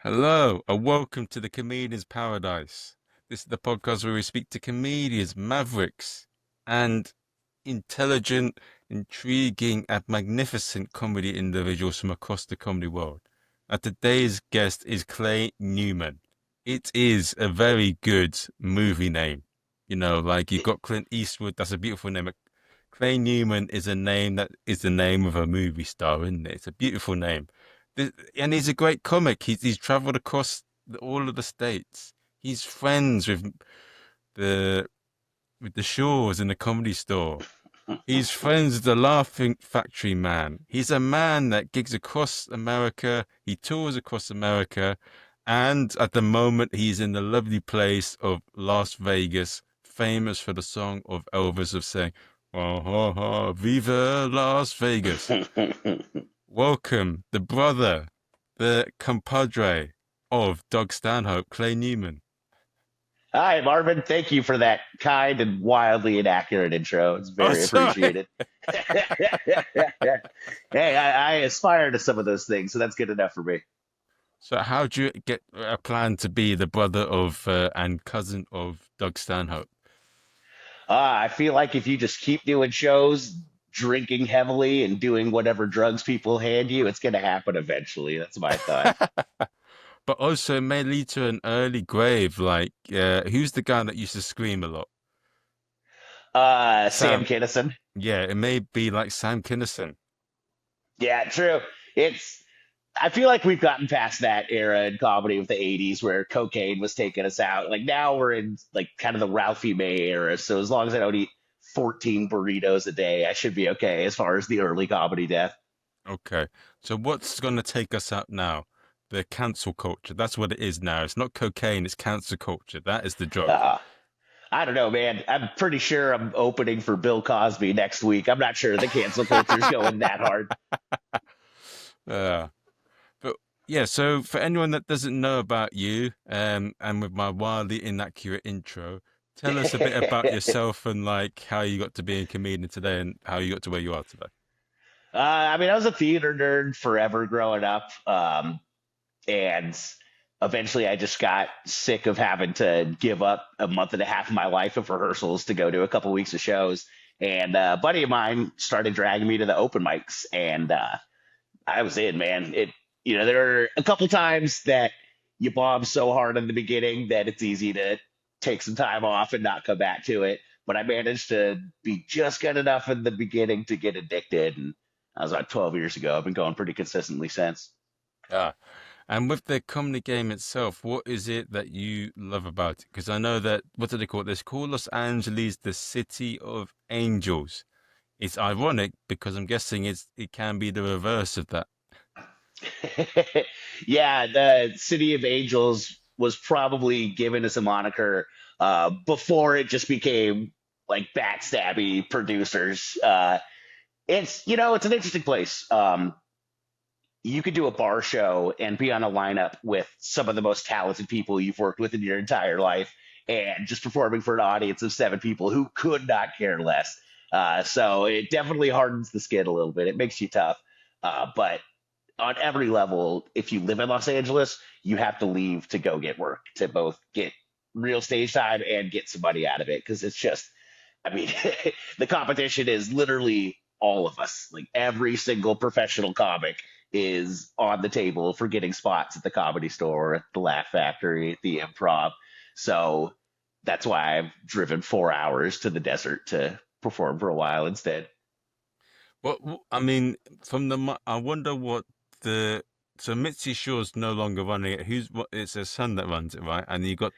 Hello, and welcome to the Comedian's Paradise. This is the podcast where we speak to comedians, mavericks, and intelligent, intriguing, and magnificent comedy individuals from across the comedy world. And today's guest is Clay Newman. It is a very good movie name. Like you've got Clint Eastwood, that's a beautiful name. Clay Newman is a name that is the name of a movie star, isn't it? It's a beautiful name. And he's a great comic. He's traveled across all of the states. He's friends the with the Shaws in the Comedy Store. He's friends with the Laughing Factory man. He's a man that gigs across America. He tours across America. And at the moment, he's in the lovely place of Las Vegas, famous for the song of Elvis of saying, "Oh, ha, ha, Viva Las Vegas." Welcome, the brother, the compadre of Doug Stanhope, Clay Newman. Hi, Marvin. Thank you for that kind and wildly inaccurate intro. It's Oh, very sorry. appreciated. Hey, I aspire to some of those things, so that's good enough for me. So, how do you get a plan to be the brother of and cousin of Doug Stanhope? I feel like if you just keep doing shows, drinking heavily, and doing whatever drugs people hand you, it's going to happen eventually. That's my thought. But also, it may lead to an early grave. Like, who's the guy that used to scream a lot? Sam Sam. Kinison. Yeah, it may be like Sam Kinison. Yeah, true. It's I feel like we've gotten past that era in comedy of the 80s where cocaine was taking us out. Like now we're in like kind of the Ralphie May era. So as long as I don't eat 14 burritos a day, I should be okay as far as the early comedy death. Okay. So, what's going to take us up now? The cancel culture. That's what it is now. It's not cocaine, it's cancel culture. That is the drug. Uh, I don't know, man. I'm pretty sure I'm opening for Bill Cosby next week. I'm not sure the cancel culture's going that hard. Uh, but yeah, so for anyone that doesn't know about you, and with my wildly inaccurate intro, tell us a bit about yourself and like how you got to be a comedian today and how you got to where you are today. I mean, I was a theater nerd forever growing up. And eventually I just got sick of having to give up a month and a half of my life of rehearsals to go to a couple weeks of shows. And a buddy of mine started dragging me to the open mics, and I was in, man. There are a couple times that you bomb so hard in the beginning that it's easy to take some time off and not come back to it. But I managed to be just good enough in the beginning to get addicted, and that was about 12 years ago. I've been going pretty consistently since. Yeah. And with the comedy game itself, what is it that you love about it? Because I know that, what do they call it? They call Los Angeles the city of angels. It's ironic because I'm guessing it can be the reverse of that. Yeah, the City of Angels was probably given as a moniker before it just became like backstabby producers. It's an interesting place. You could do a bar show and be on a lineup with some of the most talented people you've worked with in your entire life, and just performing for an audience of seven people who could not care less. So it definitely hardens the skin a little bit. It makes you tough. But on every level, if you live in Los Angeles, you have to leave to go get work to both get real stage time and get some money out of it. Because it's just, I mean, the competition is literally all of us. Like every single professional comic is on the table for getting spots at the Comedy Store, at the Laugh Factory, at the Improv. So that's why I've driven 4 hours to the desert to perform for a while instead. I mean, I wonder what the, so Mitzi Shore's no longer running it. It's her son that runs it, right? And you got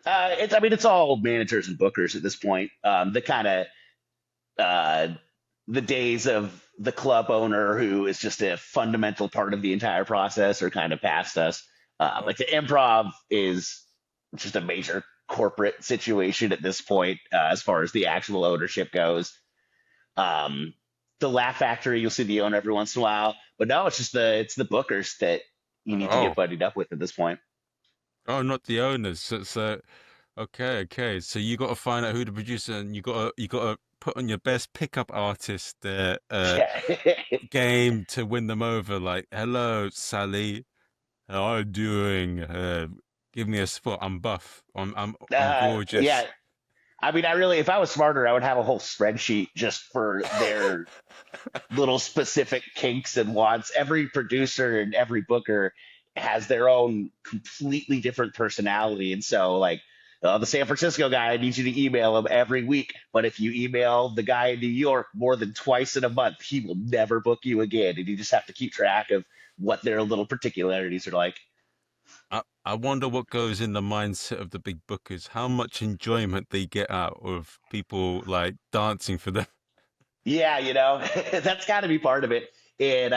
I mean, it's all managers and bookers at this point. Uh, the days of the club owner who is just a fundamental part of the entire process are kind of past us. oh, Like the improv is just a major corporate situation at this point, as far as the actual ownership goes. Um, the Laugh Factory, you'll see the owner every once in a while, but no, it's the bookers that you need to get oh, buddied up with at this point. oh, not the owners. So Okay, okay. So you got to find out who the producer, and you got to put on your best pickup artist Yeah. game to win them over. Like, hello, Sally, how are you doing? Give me a spot. I'm buff. I'm Yeah. gorgeous. I mean, I really, if I was smarter, I would have a whole spreadsheet just for their little specific kinks and wants. Every producer and every booker has their own completely different personality. And so, like, the San Francisco guy, I need you to email him every week. But if you email the guy in New York more than twice in a month, he will never book you again. And you just have to keep track of what their little particularities are like. I wonder what goes in the mindset of the big bookers, how much enjoyment they get out of people like dancing for them. Yeah, that's got to be part of it. And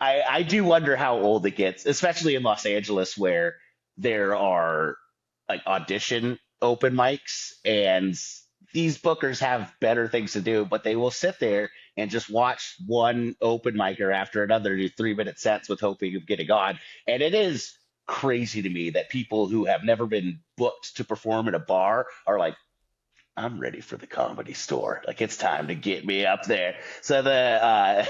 I do wonder how old it gets, especially in Los Angeles where there are like audition open mics and these bookers have better things to do, but they will sit there and just watch one open micer after another do 3 minute sets with hoping of getting on. And it is crazy to me that people who have never been booked to perform in a bar are like, I'm ready for the comedy store. Like it's time to get me up there. So the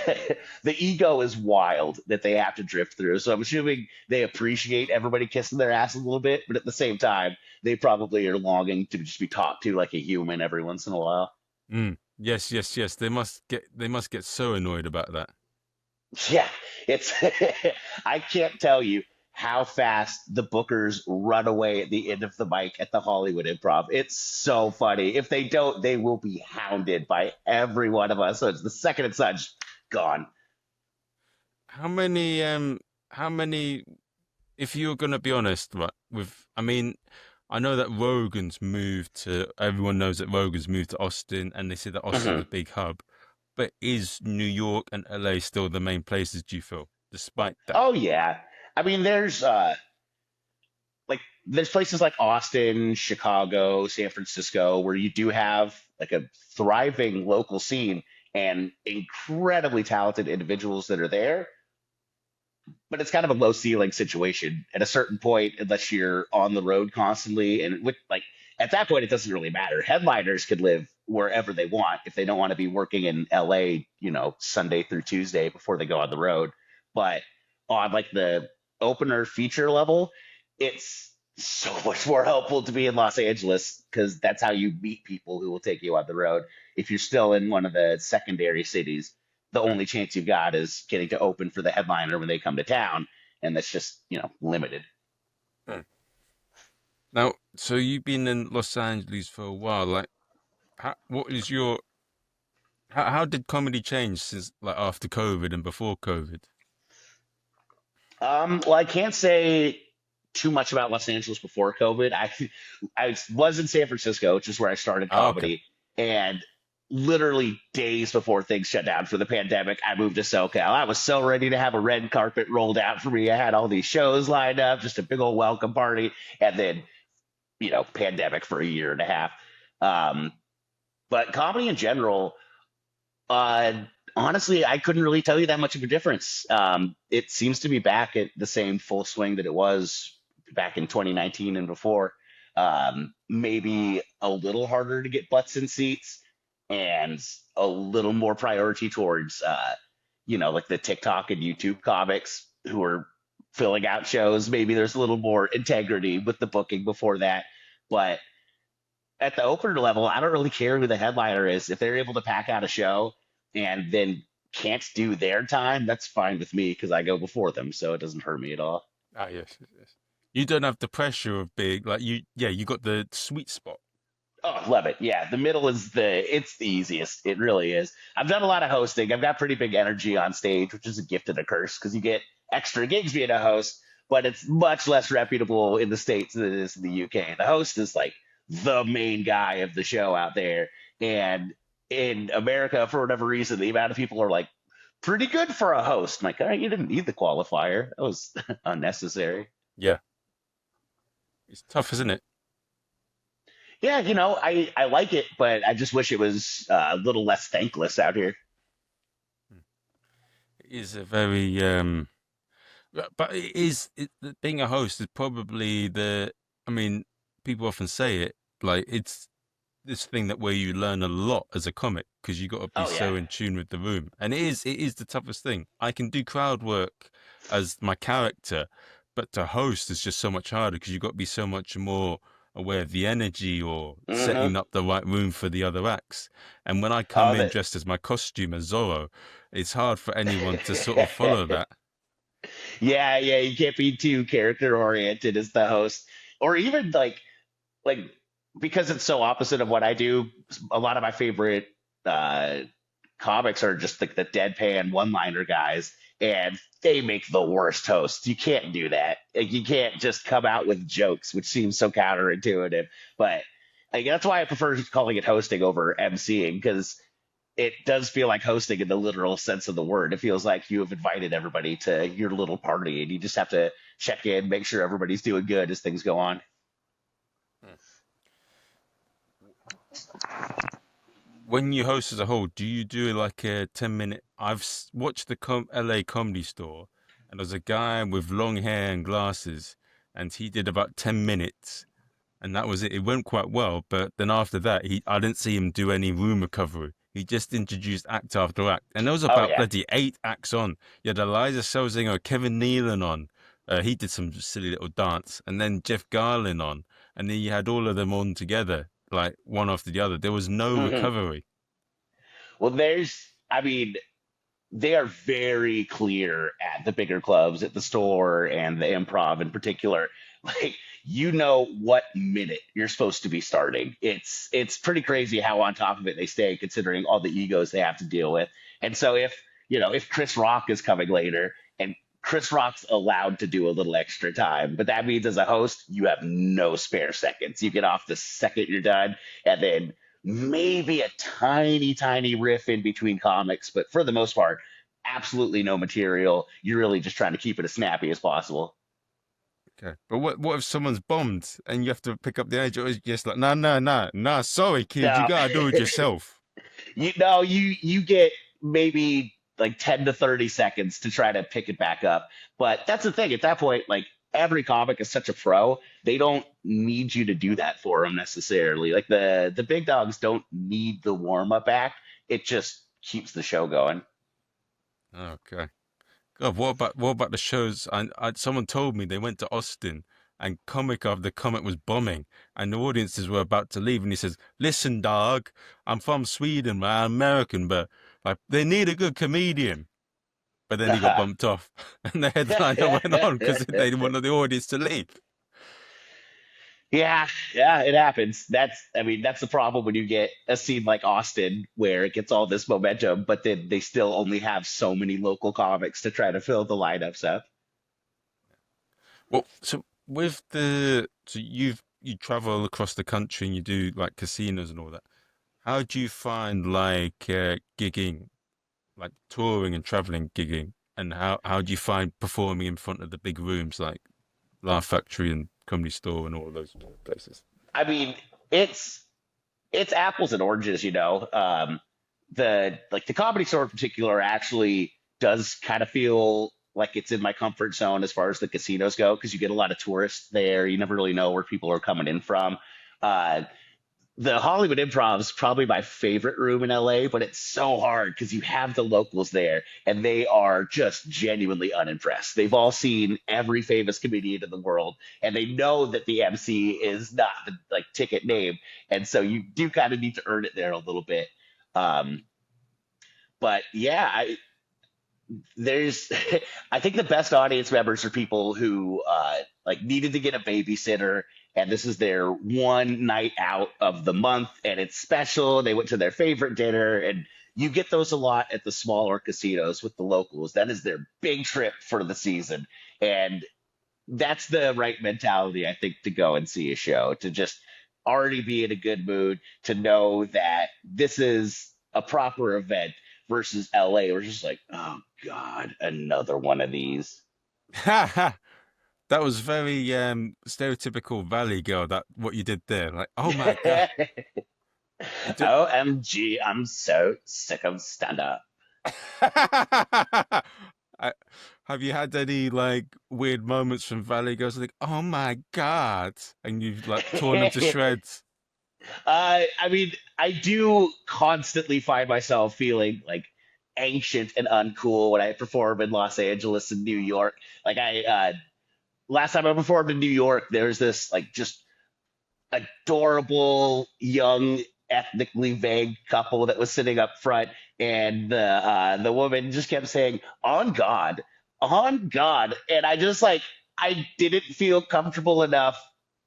ego is wild that they have to drift through. So I'm assuming they appreciate everybody kissing their ass a little bit, but at the same time, they probably are longing to just be talked to like a human every once in a while. Mm. Yes, yes, yes. They must get so annoyed about that. Yeah, it's I can't tell you how fast the bookers run away at the end of the mic at the Hollywood Improv. It's so funny. If they don't, they will be hounded by every one of us. So it's the second it's such gone. How many how many if you're gonna be honest, right, I mean, I know that everyone knows that Rogan's moved to Austin and they say that Austin's a Mhm. big hub. But is New York and LA still the main places, do you feel, despite that? Oh yeah. I mean, there's places like Austin, Chicago, San Francisco where you do have like a thriving local scene and incredibly talented individuals that are there, but it's kind of a low ceiling situation at a certain point unless you're on the road constantly and with like at that point it doesn't really matter. Headliners could live wherever they want if they don't want to be working in LA, Sunday through Tuesday before they go on the road. But on like the opener feature level, it's so much more helpful to be in Los Angeles because that's how you meet people who will take you on the road. If you're still in one of the secondary cities, the only chance you've got is getting to open for the headliner when they come to town, and that's just limited. Hmm. Now, so you've been in Los Angeles for a while. Like, what is your how did comedy change since like after COVID and before COVID? Well, I can't say too much about Los Angeles before COVID. I was in San Francisco, which is where I started Oh, okay. comedy, and literally days before things shut down for the pandemic, I moved to SoCal. I was so ready to have a red carpet rolled out for me. I had all these shows lined up, just a big old welcome party, and then pandemic for a year and a half. Um, but comedy in general, uh, honestly, I couldn't really tell you that much of a difference. It seems to be back at the same full swing that it was back in 2019 and before. Maybe a little harder to get butts in seats and a little more priority towards, like the TikTok and YouTube comics who are filling out shows. Maybe there's a little more integrity with the booking before that. But at the opener level, I don't really care who the headliner is. If they're able to pack out a show and then can't do their time, that's fine with me because I go before them, so it doesn't hurt me at all. Ah, yes, yes, yes. You don't have the pressure of big like you. Yeah, you got the sweet spot. Oh, love it. Yeah, the middle is it's the easiest. It really is. I've done a lot of hosting. I've got pretty big energy on stage, which is a gift and a curse because you get extra gigs being a host, but it's much less reputable in the States than it is in the UK. The host is like the main guy of the show out there. And in America, for whatever reason, the amount of people are like pretty good for a host. I'm like, all right, you didn't need the qualifier. That was unnecessary. Yeah, it's tough, isn't it? Yeah, I like it, but I just wish it was a little less thankless out here. It is a very but being a host is probably the I mean, people often say it like it's this thing that where you learn a lot as a comic because you got to be Oh yeah. so in tune with the room, and it is the toughest thing. I can do crowd work as my character, but to host is just so much harder because you got to be so much more aware of the energy or Hmm. setting up the right room for the other acts. And when I come Oh, in that. dressed as my costume as Zorro, it's hard for anyone to sort of follow that. Yeah, yeah. You can't be too character oriented as the host, or even like because it's so opposite of what I do. A lot of my favorite uh, comics are just like the deadpan one liner guys, and they make the worst hosts. You can't do that. Like, you can't just come out with jokes, which seems so counterintuitive. But like, that's why I prefer calling it hosting over emceeing because it does feel like hosting in the literal sense of the word. It feels like you have invited everybody to your little party, and you just have to check in, make sure everybody's doing good as things go on. When you host as a whole, do you do like a 10-minute? Watched the LA Comedy Store, and there's a guy with long hair and glasses, and he did about 10 minutes, and that was it. It went quite well, but then after that, I didn't see him do any room recovery. He just introduced act after act, and there was Oh about yeah. bloody 8 acts on. You had Eliza Selzinger, Kevin Nealon on. He did some silly little dance, and then Jeff Garlin on, and then you had all of them on together, like one after the other. There was no Hmm. recovery. Well, I mean, they are very clear at the bigger clubs, at the store and the improv in particular. Like, you know what minute you're supposed to be starting. It's pretty crazy how on top of it they stay, considering all the egos they have to deal with. And so if Chris Rock is coming later and Chris Rock's allowed to do a little extra time, but that means as a host, you have no spare seconds. You get off the second you're done, and then maybe a tiny, tiny riff in between comics, but for the most part, absolutely no material. You're really just trying to keep it as snappy as possible. Okay. But what if someone's bombed and you have to pick up the edge? Or is it just like, no, no, no, no, sorry, kid, you No, gotta do it yourself. you get maybe like 10 to 30 seconds to try to pick it back up. But that's the thing. At that point, like, every comic is such a pro, they don't need you to do that for them necessarily. Like, the big dogs don't need the warm up act. It just keeps the show going. Okay. God, what about the shows? Someone told me they went to Austin and comic after comic was bombing, and the audiences were about to leave, and he says, "Listen, dog, I'm from Sweden, man, I'm American, but like they need a good comedian." But then he got bumped off, and the headliner went on because they didn't want the audience to leave. Yeah, yeah, it happens. I mean, that's the problem when you get a scene like Austin where it gets all this momentum, but then they still only have so many local comics to try to fill the lineups up. Well, so you travel across the country and you do like casinos and all that. How do you find like gigging, like touring and traveling gigging, and how do you find performing in front of the big rooms like Laugh Factory and Comedy Store and all those places? I mean, it's apples and oranges, you know. The comedy store in particular actually does kind of feel like it's in my comfort zone as far as the casinos go because you get a lot of tourists there. You never really know where people are coming in from. Uh, the Hollywood Improv is probably my favorite room in LA, but it's so hard because you have the locals there and they are just genuinely unimpressed. They've all seen every famous comedian in the world and they know that the MC is not the like ticket name. And so you do kind of need to earn it there a little bit. Um, but yeah, there's I think the best audience members are people who like needed to get a babysitter and this is their one night out of the month and it's special. They went to their favorite dinner and you get those a lot at the smaller casinos with the locals. That is their big trip for the season. And that's the right mentality, I think, to go and see a show, to just already be in a good mood, to know that this is a proper event versus LA. We're just like, oh God, another one of these. Ha ha! That was very stereotypical Valley Girl. That what you did there, like, oh my God, you did. OMG, I'm so sick of stand up. I, Have you had any like weird moments from Valley Girls like, oh my God, and you've like torn them to shreds? I mean, I do constantly find myself feeling like ancient and uncool when I perform in Los Angeles and New York. Like last time I performed in New York, there was this like just adorable young ethnically vague couple that was sitting up front, and the woman just kept saying on God, and I just like I didn't feel comfortable enough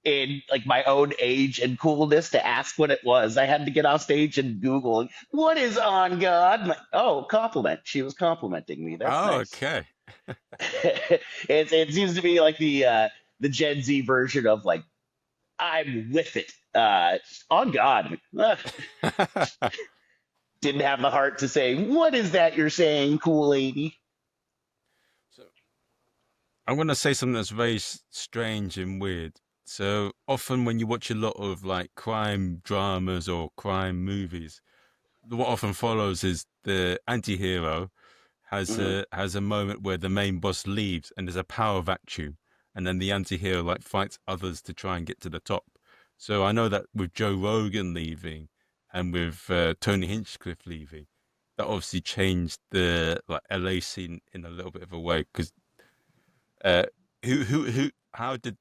in like my own age and coolness to ask what it was. I had to get off stage and Google what is on God. I'm like, oh, compliment. She was complimenting me. That's Oh, nice. okay. It seems to be like the Gen Z version of like I'm with it. On God. Didn't have the heart to say, what is that you're saying, cool lady? So I'm gonna say something that's very strange and weird. So often when you watch a lot of like crime dramas or crime movies, what often follows is the anti-hero Mhm. has a moment where the main boss leaves and there's a power vacuum, and then the anti-hero like fights others to try and get to the top. So I know that with Joe Rogan leaving and with Tony Hinchcliffe leaving, that obviously changed the like LA scene in a little bit of a way. Because uh, how did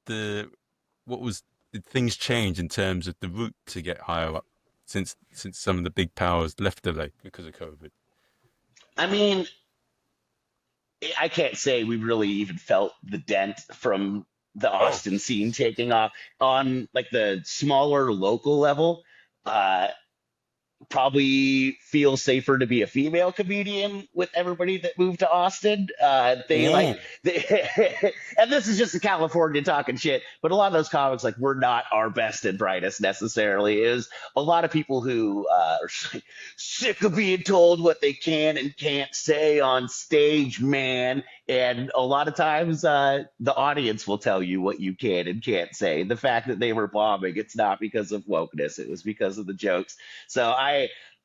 what was did things change in terms of the route to get higher up since some of the big powers left LA because of COVID? I mean, I can't say we really even felt the dent from the Oh, Austin scene taking off on like the smaller local level. Uh, Probably feel safer to be a female comedian with everybody that moved to Austin. They like, oh, and this is just a California talking shit, but a lot of those comics like were not our best and brightest necessarily. It was a lot of people who are sick of being told what they can and can't say on stage, man. And a lot of times, the audience will tell you what you can and can't say. The fact that they were bombing, it's not because of wokeness; it was because of the jokes. So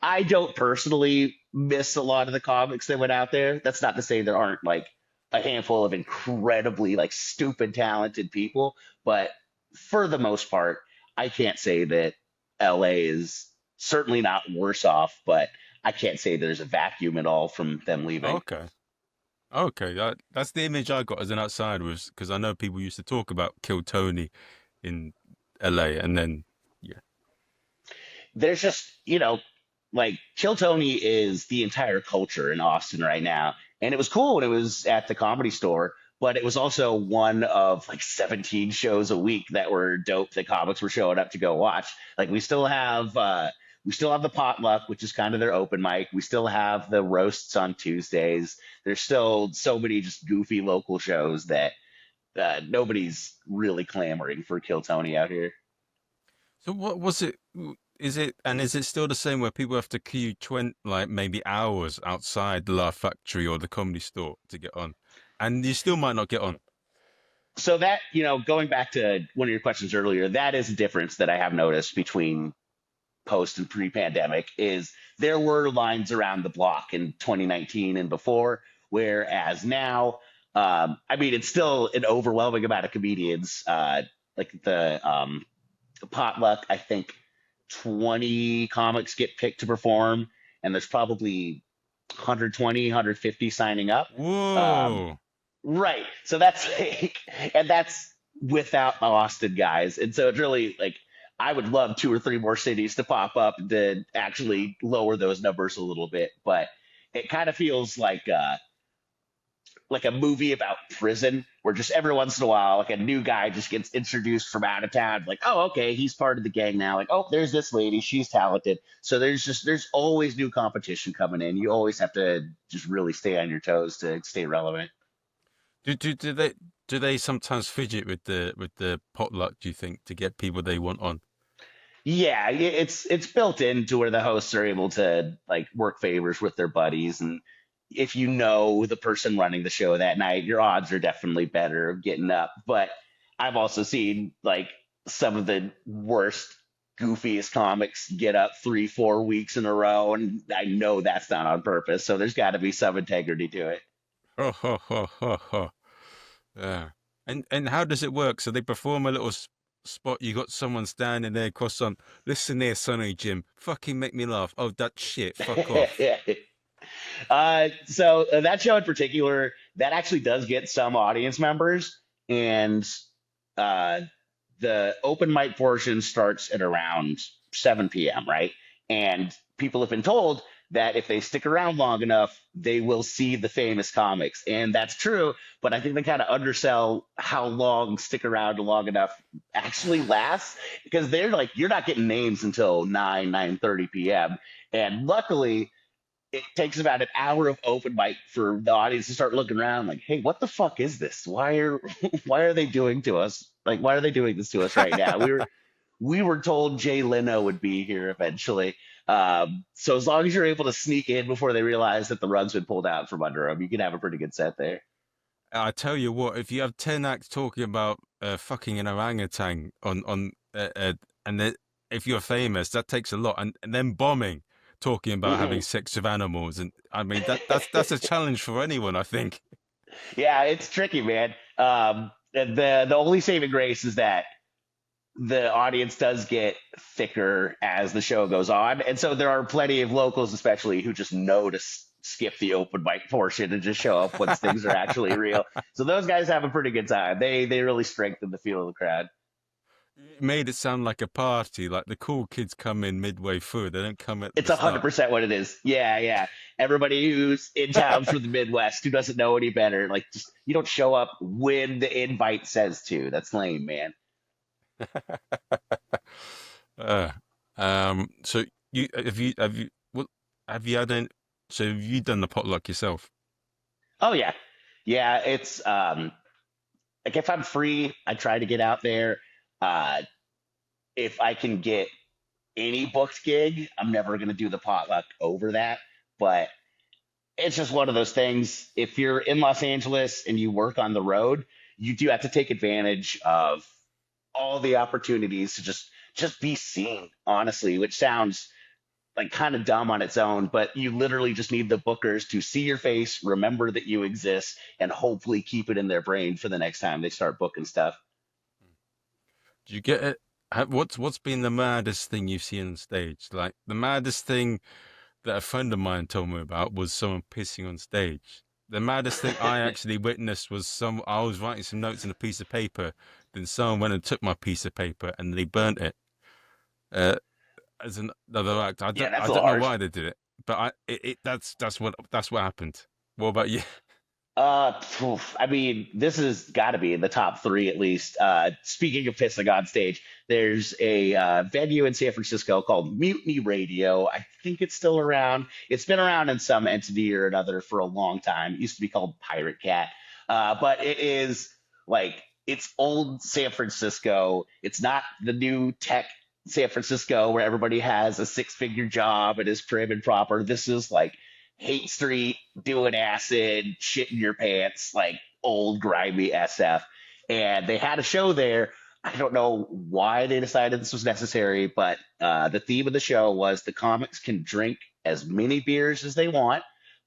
I don't personally miss a lot of the comics that went out there. That's not to say there aren't like a handful of incredibly like stupid talented people, but for the most part, I can't say that LA is certainly not worse off, but I can't say there's a vacuum at all from them leaving. okay. Okay, that's the image I got as an outsider was because I know people used to talk about Kill Tony in LA, and then yeah. There's just, like Chill Tony is the entire culture in Austin right now. And it was cool when it was at the Comedy Store, but it was also one of like 17 shows a week that were dope that comics were showing up to go watch. Like we still have the potluck, which is kind of their open mic. We still have the roasts on Tuesdays. There's still so many just goofy local shows that nobody's really clamoring for Kill Tony out here. So what was it? Is it and is it still the same where people have to queue 20 like maybe hours outside the Laugh Factory or the Comedy Store to get on, and you still might not get on? So that, going back to one of your questions earlier, that is a difference that I have noticed between post and pre-pandemic is there were lines around the block in 2019 and before, whereas now, I mean, it's still an overwhelming amount of comedians. Like the potluck, I think 20 comics get picked to perform, and there's probably 120, 150 signing up. Um, Whoa. Right. So that's like, and that's without the Austin guys. And so it's really like, I would love two or three more cities to pop up to actually lower those numbers a little bit. But it kind of feels like a movie about prison where just every once in a while, like a new guy just gets introduced from out of town. Like, oh, okay, he's part of the gang now. Like, oh, there's this lady, she's talented. So there's always new competition coming in. You always have to just really stay on your toes to stay relevant. Do they sometimes fidget with the potluck, do you think, to get people they want on? Yeah, it's built into where the hosts are able to like work favors with their buddies, and if you know the person running the show that night, your odds are definitely better of getting up. But I've also seen like some of the worst, goofiest comics get up 3, 4 weeks in a row, and I know that's not on purpose. So there's got to be some integrity to it. ho ho ho ho ho. Yeah. And how does it work? So they perform a little spot. You got someone standing there, cross on. Listen there, Sonny Jim. Fucking make me laugh. Oh, that shit. Fuck off. So that show in particular, that actually does get some audience members, and uh, the open mic portion starts at around 7 p.m., right? And people have been told that if they stick around long enough, they will see the famous comics. And that's true, but I think they kind of undersell how long stick around long enough actually lasts, because they're like, you're not getting names until 9:30 p.m. And luckily, it takes about an hour of open mic for the audience to start looking around like, hey, what the fuck is this? Why are why are they doing to us? Like, why are they doing this to us right now? We were told Jay Leno would be here eventually. So as long as you're able to sneak in before they realize that the rug's been pulled out from under them, you can have a pretty good set there. I tell you what, if you have 10 acts talking about fucking an orangutan and if you're famous, that takes a lot. And then bombing, talking about having Hmm. sex with animals. And I mean, that's a challenge for anyone, I think. Yeah, it's tricky, man. And the only saving grace is that the audience does get thicker as the show goes on. And so there are plenty of locals, especially, who just know to skip the open mic portion and just show up once things are actually real. So those guys have a pretty good time. They really strengthen the feel of the crowd. It made it sound like a party, like the cool kids come in midway through. They don't come at It's the a hundred start. percent what it is. Yeah, yeah. Everybody who's in town from the Midwest who doesn't know any better, like, just you don't show up when the invite says to. That's lame, man. Uh, so you what have you had any, so have you done the potluck yourself? Oh yeah, yeah. It's like, if I'm free, I try to get out there. Uh, if I can get any booked gig, I'm never going to do the potluck over that. But it's just one of those things. If you're in Los Angeles and you work on the road, you do have to take advantage of all the opportunities to just be seen, honestly, which sounds like kind of dumb on its own, but you literally just need the bookers to see your face, remember that you exist, and hopefully keep it in their brain for the next time they start booking stuff. Do you get it? What's been the maddest thing you've seen on stage? Like the maddest thing that a friend of mine told me about was someone pissing on stage. The maddest thing I actually witnessed was I was writing some notes on a piece of paper, then someone went and took my piece of paper and they burnt it. Uh, as another act, Yeah, I that's a little don't know harsh. why they did it, but that's what happened. What about you? I mean, this has got to be in the top three at least. Speaking of pissing on stage, there's a venue in San Francisco called Mutiny Radio. I think it's still around. It's been around in some entity or another for a long time. It used to be called Pirate Cat, but it is like, it's old San Francisco. It's not the new tech San Francisco where everybody has a six-figure job and is prim and proper. This is like Hate Street, doing acid, shit in your pants, like old grimy SF. And they had a show there. I don't know why they decided this was necessary, but the theme of the show was the comics can drink as many beers as they want,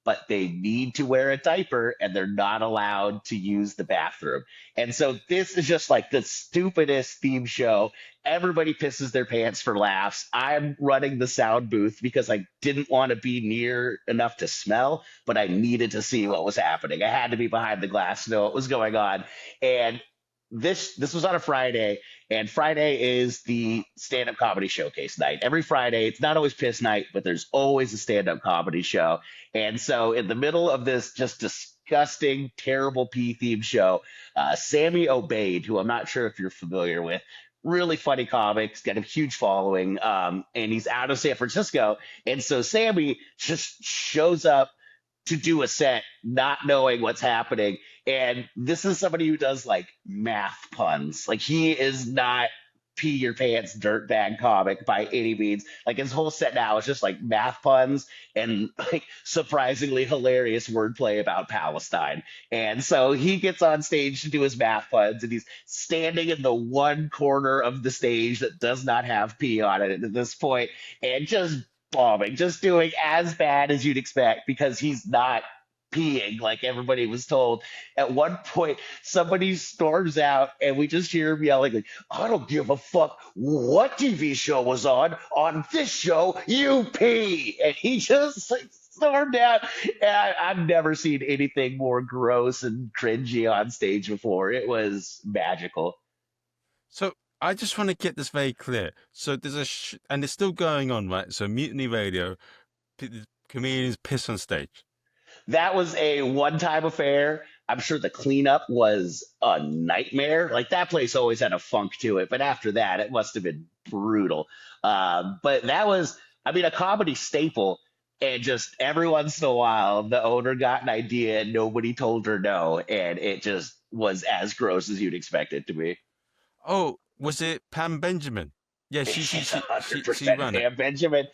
but they need to wear a diaper and they're not allowed to use the bathroom. And so this is just like the stupidest theme show. Everybody pisses their pants for laughs. I'm running the sound booth because I didn't want to be near enough to smell, but I needed to see what was happening. I had to be behind the glass to know what was going on. And this was on a Friday, and Friday is the stand-up comedy showcase night. Every Friday, it's not always piss night, but there's always a stand-up comedy show. And so in the middle of this just disgusting, terrible P theme show, Sammy Obeid, who I'm not sure if you're familiar with, really funny comics, got a huge following, and he's out of San Francisco. And so Sammy just shows up to do a set, not knowing what's happening. And this is somebody who does like math puns. Like, he is not pee your pants dirtbag comic by any means. Like, his whole set now is just like math puns and like surprisingly hilarious wordplay about Palestine. And so he gets on stage to do his math puns, and he's standing in the one corner of the stage that does not have pee on it at this point, and just bombing, just doing as bad as you'd expect, because he's not peeing like everybody was told. At one point, somebody storms out, and we just hear him yelling, like, I don't give a fuck what TV show was on. On this show, you pee. And he just like stormed out. And I've never seen anything more gross and cringy on stage before. It was magical. So I just want to get this very clear. So there's and it's still going on, right? So Mutiny Radio, comedians piss on stage. That was a one-time affair. I'm sure the cleanup was a nightmare. Like that place always had a funk to it, but after that, it must have been brutal. But that was, I mean, a comedy staple. And just every once in a while, the owner got an idea and nobody told her no, and it just was as gross as you'd expect it to be. Oh, was it Pam Benjamin? Yeah, It's a hundred she percent ran it. Pam Benjamin.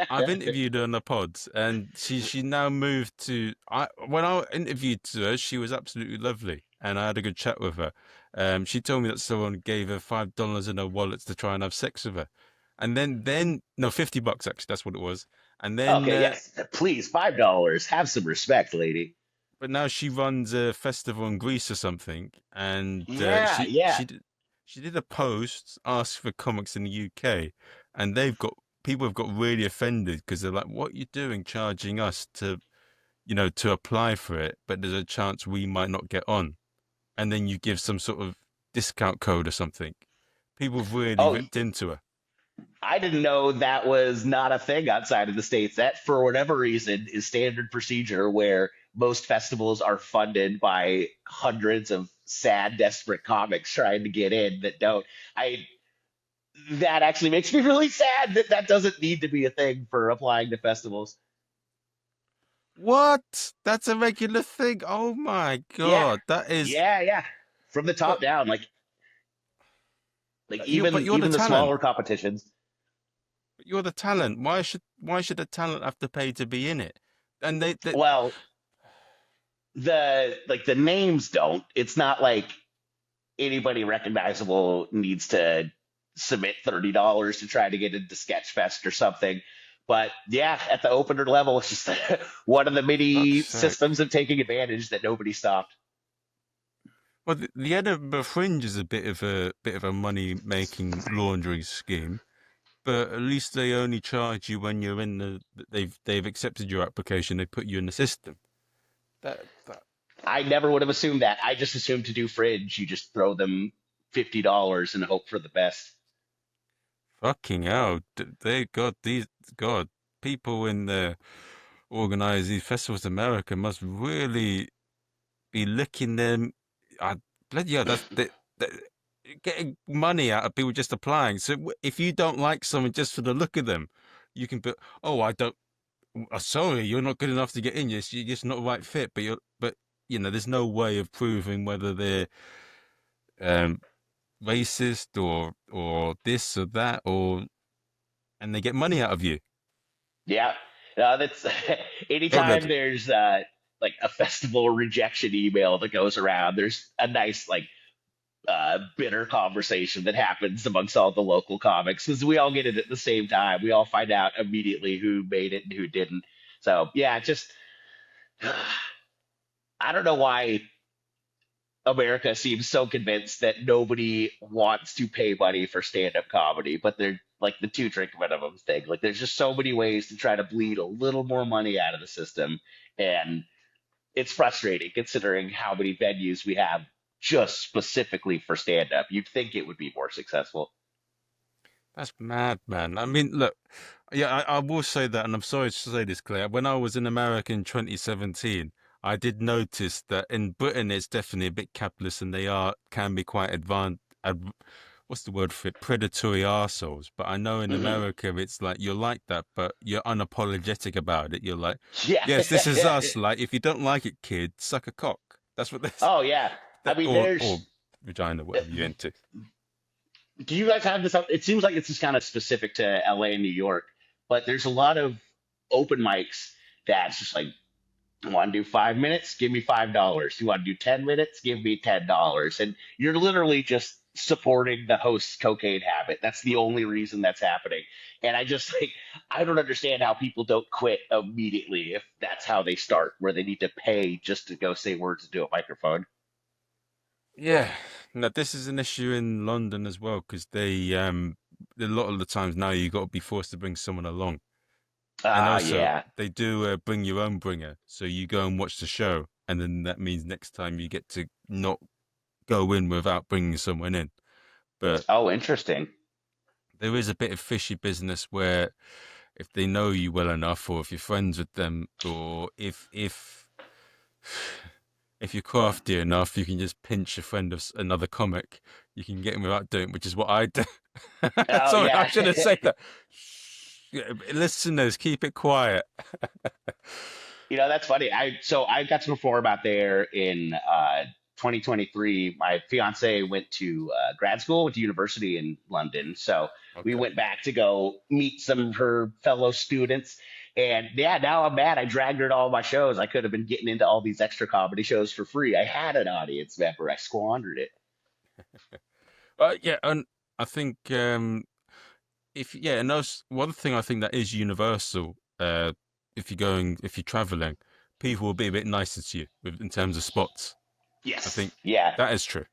I've interviewed her on the pods, and she now moved to. I when I interviewed her, she was absolutely lovely, and I had a good chat with her. She told me that someone gave her $5 in her wallet to try and have sex with her, and then no, $50 actually, that's what it was. And then, Okay, yes, please, $5. Have some respect, lady. but now she runs a festival in Greece or something, and Yeah, yeah. she did a post ask for comics in the UK, and they've got people have got really offended because they're like, "What are you doing, charging us to to apply for it? But there's a chance we might not get on, and then you give some sort of discount code or something." People have really Oh, ripped into her. I didn't know that was not a thing outside of the States. That, for whatever reason, is standard procedure where most festivals are funded by hundreds of sad, desperate comics trying to get in that don't. I That actually makes me really sad that that doesn't need to be a thing for applying to festivals. What? That's a regular thing. Oh my Yeah, God, that is. yeah. From the top But down, like but even you're the the talent. smaller competitions. You're the talent. Why should the talent have to pay to be in it? And they Well, the names don't. It's not like anybody recognizable needs to submit $30 to try to get into Sketchfest or something. But yeah, at the opener level, it's just one of the fuck's many sake. systems of taking advantage that nobody stopped. Well, the Edinburgh Fringe is a bit of a money making laundering scheme, but at least they only charge you when you're in the. They've accepted your application. They put you in the system. That I never would have assumed that. I just assumed to do Fringe, you just throw them $50 and hope for the best. fucking hell. They got these God people in the organize these festivals in America must really be licking them. I bloody hell, that getting money out of people just applying. So if you don't like someone just for the look of them, you can put, oh, I don't. Sorry, you're not good enough to get in. You're just not the right fit. But there's no way of proving whether they're um, racist or this or that and they get money out of you. Yeah, that's Oh, anytime bloody. there's like a festival rejection email that goes around, there's a nice like bitter conversation that happens amongst all the local comics because we all get it at the same time. We all find out immediately who made it and who didn't. So yeah, just I don't know why America seems so convinced that nobody wants to pay money for stand-up comedy, but they're like the two drink minimum thing. Like there's just so many ways to try to bleed a little more money out of the system, and it's frustrating considering how many venues we have just specifically for stand-up. You'd think it would be more successful. That's mad, man. I mean, look, yeah, I will say that, and I'm sorry to say this, Claire. When I was in America in 2017, I did notice that in Britain it's definitely a bit capitalist, and they are can be quite what's the word for it? Predatory arseholes. But I know in Hmm. America it's like you're like that, but you're unapologetic about it. You're like, Yeah. yes, this is us. Like, if you don't like it, kid, suck a cock. That's what this Oh yeah. I that mean, or there's. vagina, whatever you're into. Do you guys have this? It seems like it's just kind of specific to LA and New York, but there's a lot of open mics that's just like, you want to do 5 minutes? Give me $5. You want to do 10 minutes? Give me $10. And you're literally just supporting the host's cocaine habit. That's the only reason that's happening. And I just like, I don't understand how people don't quit immediately if that's how they start, where they need to pay just to go say words into a microphone. Yeah, no, this is an issue in London as well because a lot of the times now you got to be forced to bring someone along, and Ah, also yeah. they do bring your own bringer, so you go and watch the show, and then that means next time you get to not go in without bringing someone in. But Oh, interesting. there is a bit of fishy business where if they know you well enough, or if you're friends with them, or if you're crafty enough, you can just pinch a friend of another comic. You can get him without doing, which is what I do. Oh, Sorry, I yeah. should have said that. Yeah, listeners, keep it quiet. That's funny. I got to perform out there in 2023. My fiance went to grad school, went to university in London. So we Okay. went back to go meet some of her fellow students. And yeah, now I'm mad. I dragged her to all my shows. I could have been getting into all these extra comedy shows for free. I had an audience member. I squandered it. Yeah, and I think if yeah, and those one thing I think that is universal. If you're traveling, people will be a bit nicer to you in terms of spots. I Yes. think Yeah. that is true.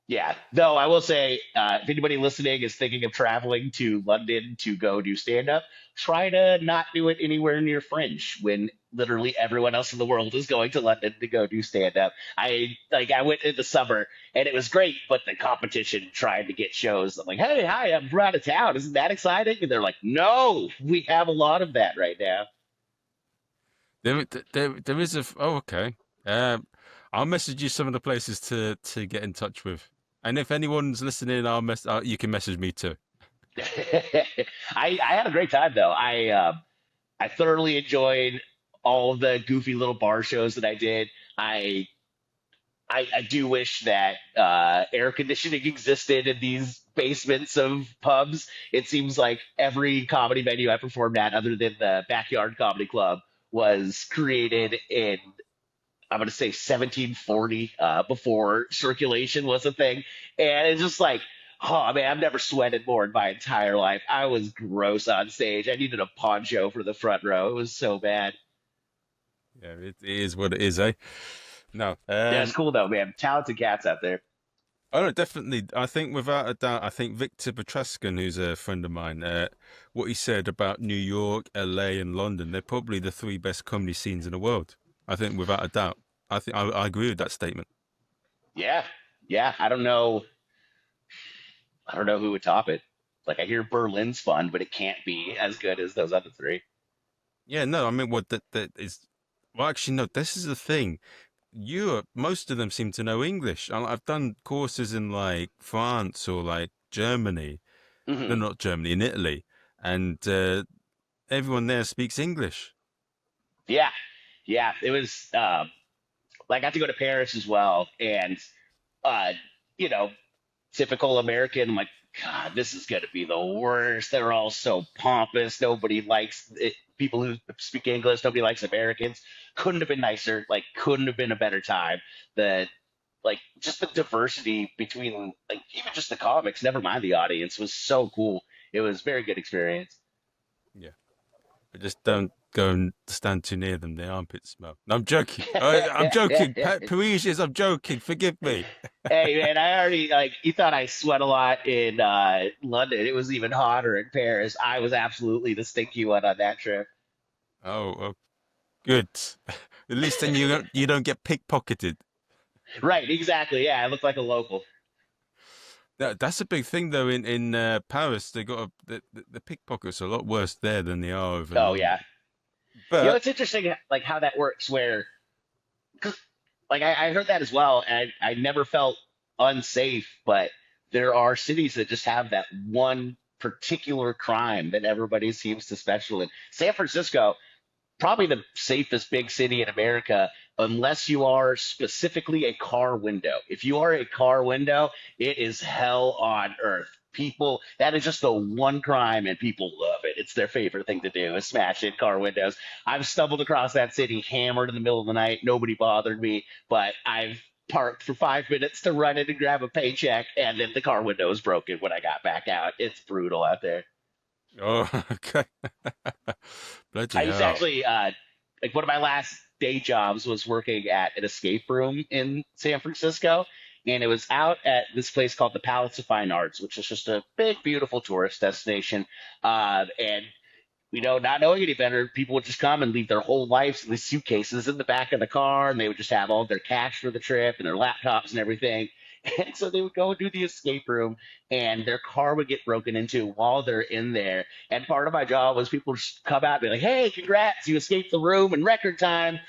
Yeah, though I will say, if anybody listening is thinking of traveling to London to go do stand up, try to not do it anywhere near Fringe when literally everyone else in the world is going to London to go do stand up. I went in the summer and it was great, but the competition trying to get shows. I'm like, hey, hi, I'm from out of town. Isn't that exciting? And they're like, no, we have a lot of that right now. There is oh, okay. Um, I'll message you some of the places to get in touch with, and if anyone's listening, you can message me too. I had a great time though. I thoroughly enjoyed all of the goofy little bar shows that I did. I I do wish that air conditioning existed in these basements of pubs. It seems like every comedy venue I performed at, other than the Backyard Comedy Club, was created in, I'm going to say 1740, before circulation was a thing. And it's just like, oh man, I've never sweated more in my entire life. I was gross on stage. I needed a poncho for the front row. It was so bad. Yeah, it is what it is, eh? No, Yeah, it's cool though, man. Talented cats out there. oh no, definitely. I think without a doubt, I think Victor Petrascan, who's a friend of mine, what he said about New York, LA, and London, they're probably the three best comedy scenes in the world. I think without a doubt. I agree with that statement. Yeah, yeah. I don't know who would top it. Like I hear Berlin's fun, but it can't be as good as those other three. Yeah, no, I mean, what that is. Well, actually, no. This is the thing. Europe, most of them seem to know English. I've done courses in like France or like Germany. No, Hmm. not Germany, in Italy, and everyone there speaks English. Yeah, yeah. It was like I got to go to Paris as well, and uh, you know, typical American. I'm like, God, this is going to be the worst. They're all so pompous. Nobody likes it. People who speak English. Nobody likes Americans. Couldn't have been nicer. Like, couldn't have been a better time. The just the diversity between like even just the comics. Never mind the audience was so cool. It was a very good experience. Yeah. But just don't go and stand too near them. The armpits smell. No, I'm joking. I'm joking. Parisians, I'm joking. Forgive me. Hey man, I already like you thought I sweat a lot in London. It was even hotter in Paris. I was absolutely the stinky one on that trip. Oh, good. At least then you don't get pickpocketed. Right, exactly. Yeah, I look like a local. That's a big thing though. In Paris, they got the pickpockets are a lot worse there than they are over in Oh yeah. London. But It's interesting like how that works where 'cause, like I heard that as well and I never felt unsafe, but there are cities that just have that one particular crime that everybody seems to special in. San Francisco, probably the safest big city in America, unless you are specifically a car window. If you are a car window, it is hell on earth. People, that is just the one crime, and people love it. It's their favorite thing to do is smash in car windows. I've stumbled across that city hammered in the middle of the night. Nobody bothered me, but I've parked for 5 minutes to run in and grab a paycheck, and then the car window is broken when I got back out. It's brutal out there. Oh, okay. I Bloody used to hell. actually like one of my last day jobs was working at an escape room in San Francisco, and it was out at this place called the Palace of Fine Arts, which is just a big, beautiful tourist destination. And not knowing any better, people would just come and leave their whole lives in these suitcases in the back of the car, and they would just have all their cash for the trip and their laptops and everything. And so they would go and do the escape room, and their car would get broken into while they're in there. And part of my job was people just come out and be like, "Hey, congrats, you escaped the room in record time.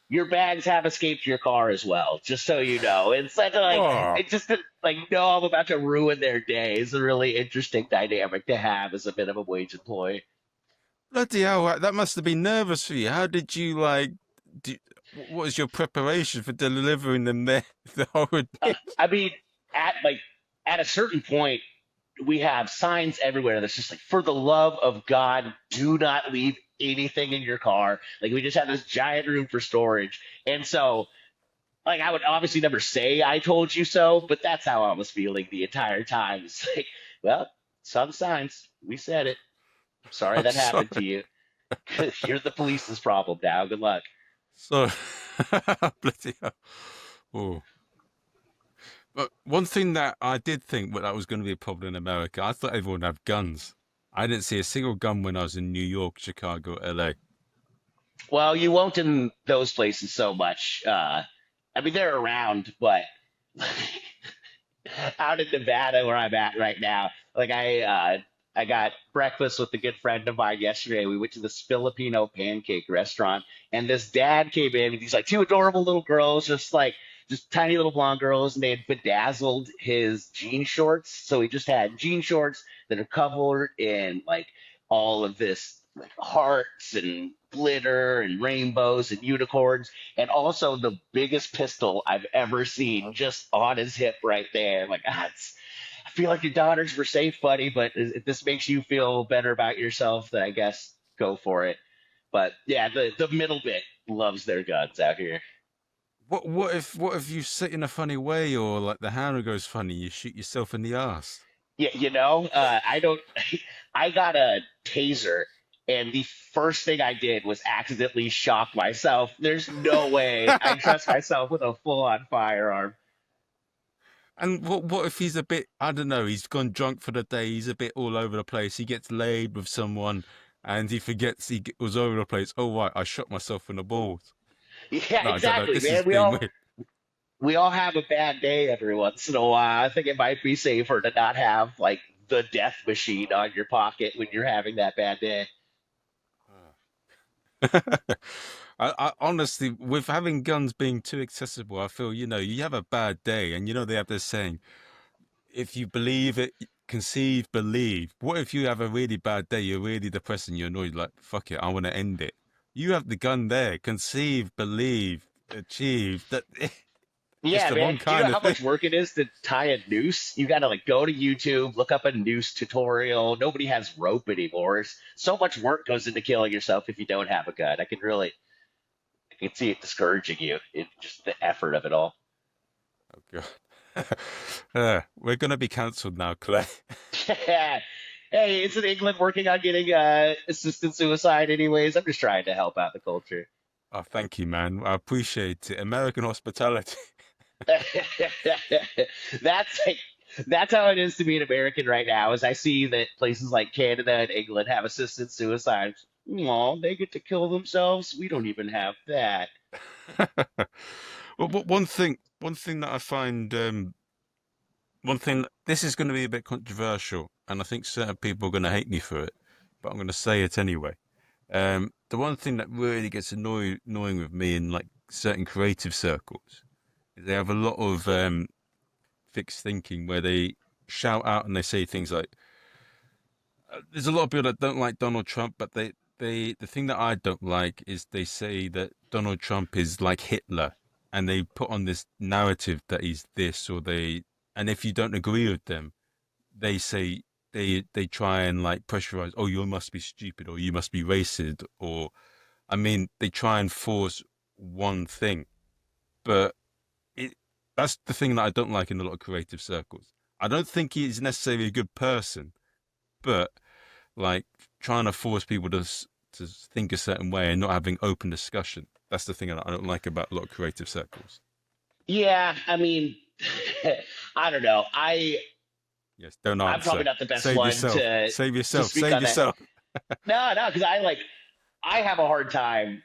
Your bags have escaped your car as well, just so you know." It's such a like, Oh, it just like, no, I'm about to ruin their day. It's a really interesting dynamic to have as a minimum wage employee. bloody hell. That must have been nervous for you. How did you like, do, what was your preparation for delivering them there, the horror dish? I mean, at like at a certain point, we have signs everywhere that's just like, for the love of God, do not leave anything in your car. Like, we just have this giant room for storage, and so like, I would obviously never say I told you so, but that's how I was feeling the entire time. It's like, well, saw the signs, we said it. Sorry I'm that happened to sorry. you. You're the police's problem now. Good luck. So, bloody hell. Oh. But one thing that I did think that was going to be a problem in America, I thought everyone would have guns. I didn't see a single gun when I was in New York, Chicago, LA. Well, you won't in those places so much. I mean, they're around, but out in Nevada where I'm at right now. Like, I got breakfast with a good friend of mine yesterday. We went to this Filipino pancake restaurant, and this dad came in with these like two adorable little girls, just tiny little blonde girls, and they had bedazzled his jean shorts. So he just had jean shorts that are covered in like all of this like hearts and glitter and rainbows and unicorns, and also the biggest pistol I've ever seen just on his hip right there. I'm like, I feel like your daughters were safe, buddy, but if this makes you feel better about yourself, then I guess go for it. But yeah, the middle bit loves their guns out here. What if you sit in a funny way or like the hammer goes funny, you shoot yourself in the ass? Yeah, I don't. I got a taser, and the first thing I did was accidentally shock myself. There's no way I trust myself with a full-on firearm. And what if he's a bit, I don't know, he's gone drunk for the day, he's a bit all over the place, he gets laid with someone and he forgets was over the place. Oh, right, I shot myself in the balls. Yeah, No, I don't know. exactly, This man. is We being all weird. we all have a bad day every once in a while. I think it might be safer to not have like the death machine on your pocket when you're having that bad day. I honestly, with having guns being too accessible, I feel, you have a bad day and they have this saying, if you believe it, conceive, believe. What if you have a really bad day, you're really depressed and you're annoyed, like, fuck it, I want to end it. You have the gun there, conceive, believe, achieve. That it's Yeah, the man. wrong Do you know kind of how thing. much work it is to tie a noose? You got to like go to YouTube, look up a noose tutorial. Nobody has rope anymore. So much work goes into killing yourself if you don't have a gun. I can see it discouraging you in just the effort of it all. Oh god. We're gonna be cancelled now, Clay. Hey, isn't England working on getting assisted suicide anyways? I'm just trying to help out the culture. Oh, thank you, man. I appreciate it. American hospitality. that's like that's how it is to be an American right now. As I see that places like Canada and England have assisted suicide. Oh, they get to kill themselves. We don't even have that. Well, one thing that I find, one thing, this is going to be a bit controversial, and I think certain people are going to hate me for it, but I'm going to say it anyway. The one thing that really gets annoying with me in like certain creative circles is they have a lot of fixed thinking where they shout out and they say things like, "There's a lot of people that don't like Donald Trump, but the thing that I don't like is they say that Donald Trump is like Hitler, and they put on this narrative that he's this or they, and if you don't agree with them, they say." They try and like pressurize, oh, you must be stupid or you must be racist or I mean, they try and force one thing, but it that's the thing that I don't like in a lot of creative circles. I don't think he's necessarily a good person, but like trying to force people to think a certain way and not having open discussion. That's the thing I don't like about a lot of creative circles. Yeah, I mean, I don't know. Yes, don't I'm probably answer. not the best Save one yourself. Save to yourself. speak Save on that. yourself. No, no, because I have a hard time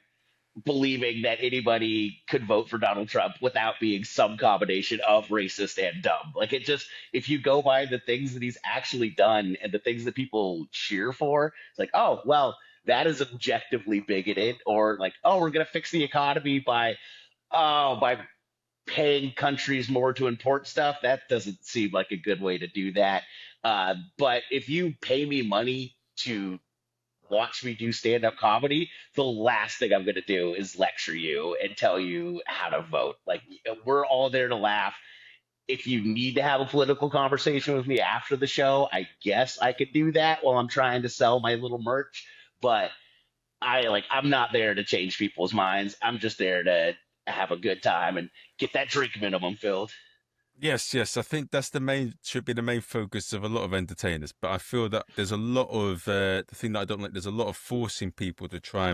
believing that anybody could vote for Donald Trump without being some combination of racist and dumb. Like it just, if you go by the things that he's actually done and the things that people cheer for, it's like, oh, well, that is objectively bigoted, or like, oh, we're gonna fix the economy by paying countries more to import stuff. That doesn't seem like a good way to do that. But if you pay me money to watch me do stand up comedy, the last thing I'm going to do is lecture you and tell you how to vote. Like, we're all there to laugh. If you need to have a political conversation with me after the show, I guess I could do that while I'm trying to sell my little merch. But I'm not there to change people's minds. I'm just there to have a good time and get that drink minimum filled. Yes, yes. I think that's the main should be the main focus of a lot of entertainers. But I feel that there's a lot of the thing that I don't like. There's a lot of forcing people to try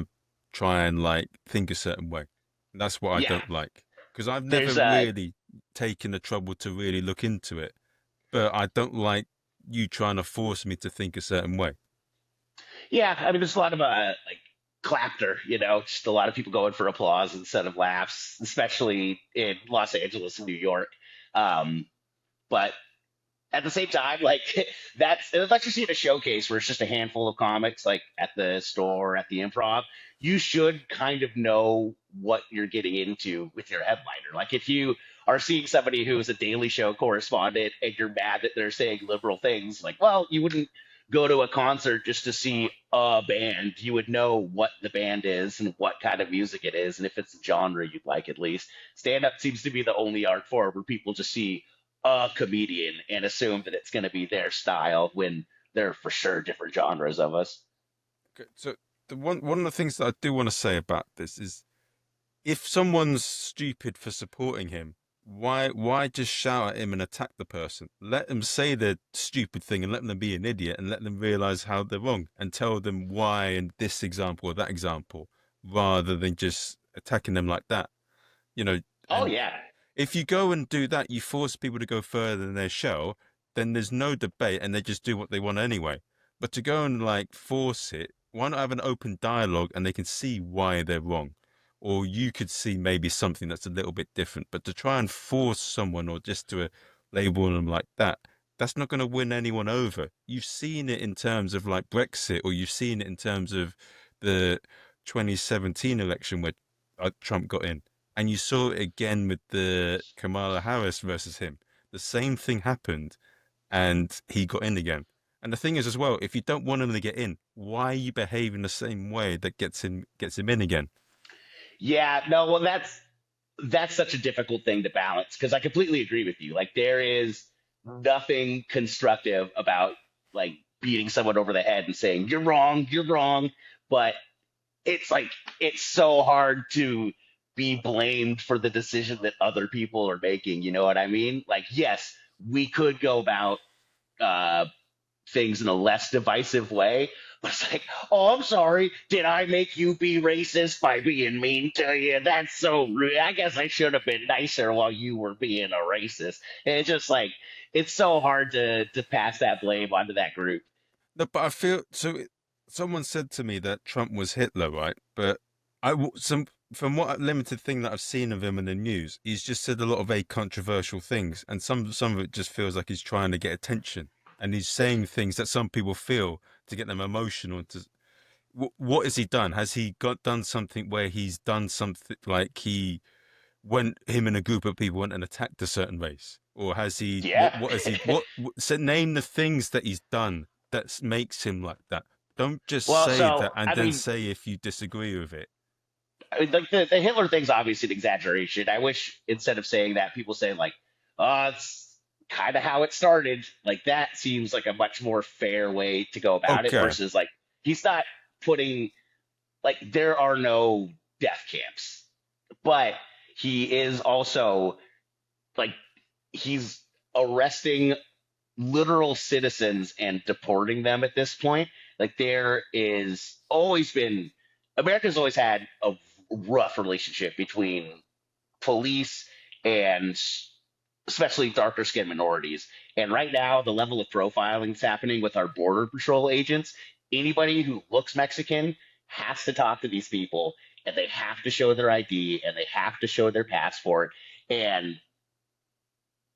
and like think a certain way. And that's what I Yeah, don't like because I've never there's really taken the trouble to really look into it. But I don't like you trying to force me to think a certain way. yeah, I mean, there's a lot of like clapter, just a lot of people going for applause instead of laughs, especially in Los Angeles and New York. Um, but at the same time, like unless you see it a showcase where it's just a handful of comics, like at the store, at the improv, you should kind of know what you're getting into with your headliner. Like if you are seeing somebody who is a Daily Show correspondent and you're mad that they're saying liberal things, like, well, you wouldn't go to a concert just to see a band. You would know what the band is and what kind of music it is, and if it's a genre you'd like at least. Stand up seems to be the only art form where people just see a comedian and assume that it's going to be their style when they're for sure different genres of us. Okay, so the one of the things that I do want to say about this is if someone's stupid for supporting him, why just shout at him and attack the person? Let them say the stupid thing and let them be an idiot and let them realize how they're wrong and tell them why in this example or that example, rather than just attacking them like that. You know, Oh and yeah, if you go and do that, you force people to go further than their show, then there's no debate and they just do what they want anyway. But to go and like force it, why not have an open dialogue and they can see why they're wrong? Or you could see maybe something that's a little bit different. But to try and force someone or just to label them like that, that's not going to win anyone over. You've seen it in terms of like Brexit, or you've seen it in terms of the 2017 election where Trump got in. And you saw it again with the Kamala Harris versus him. The same thing happened, and he got in again. And the thing is, as well, if you don't want him to get in, why are you behaving the same way that gets him in again? yeah. No, well, that's such a difficult thing to balance because I completely agree with you. Like there is nothing constructive about like beating someone over the head and saying you're wrong. But it's like it's so hard to be blamed for the decision that other people are making. You know what I mean? Like, yes, we could go about uh, things in a less divisive way. But it's like, oh, I'm sorry. Did I make you be racist by being mean to you? That's so rude. I guess I should have been nicer while you were being a racist. And it's just like, it's so hard to pass that blame onto that group. No, but I feel so. Someone said to me that Trump was Hitler, right? But some from what limited thing that I've seen of him in the news, he's just said a lot of very controversial things, and some of it just feels like he's trying to get attention, and he's saying things that some people feel to get them emotional. What has he done? Has he got done something where he's done something like him and a group of people went and attacked a certain race, or has he Yeah. what has he so name the things that he's done that makes him like that. Don't just Well, say so, that and I then mean, say if you disagree with it. like the Hitler thing's obviously an exaggeration. I wish instead of saying that, people say like, "Oh, it's kind of how it started." Like that seems like a much more fair way to go about it Okay. versus like he's not putting like there are no death camps, but he is also like he's arresting literal citizens and deporting them at this point. Like there is always been America's always had a rough relationship between police and especially darker skinned minorities. And right now, the level of profiling that's happening with our border patrol agents, anybody who looks Mexican has to talk to these people and they have to show their ID and they have to show their passport. And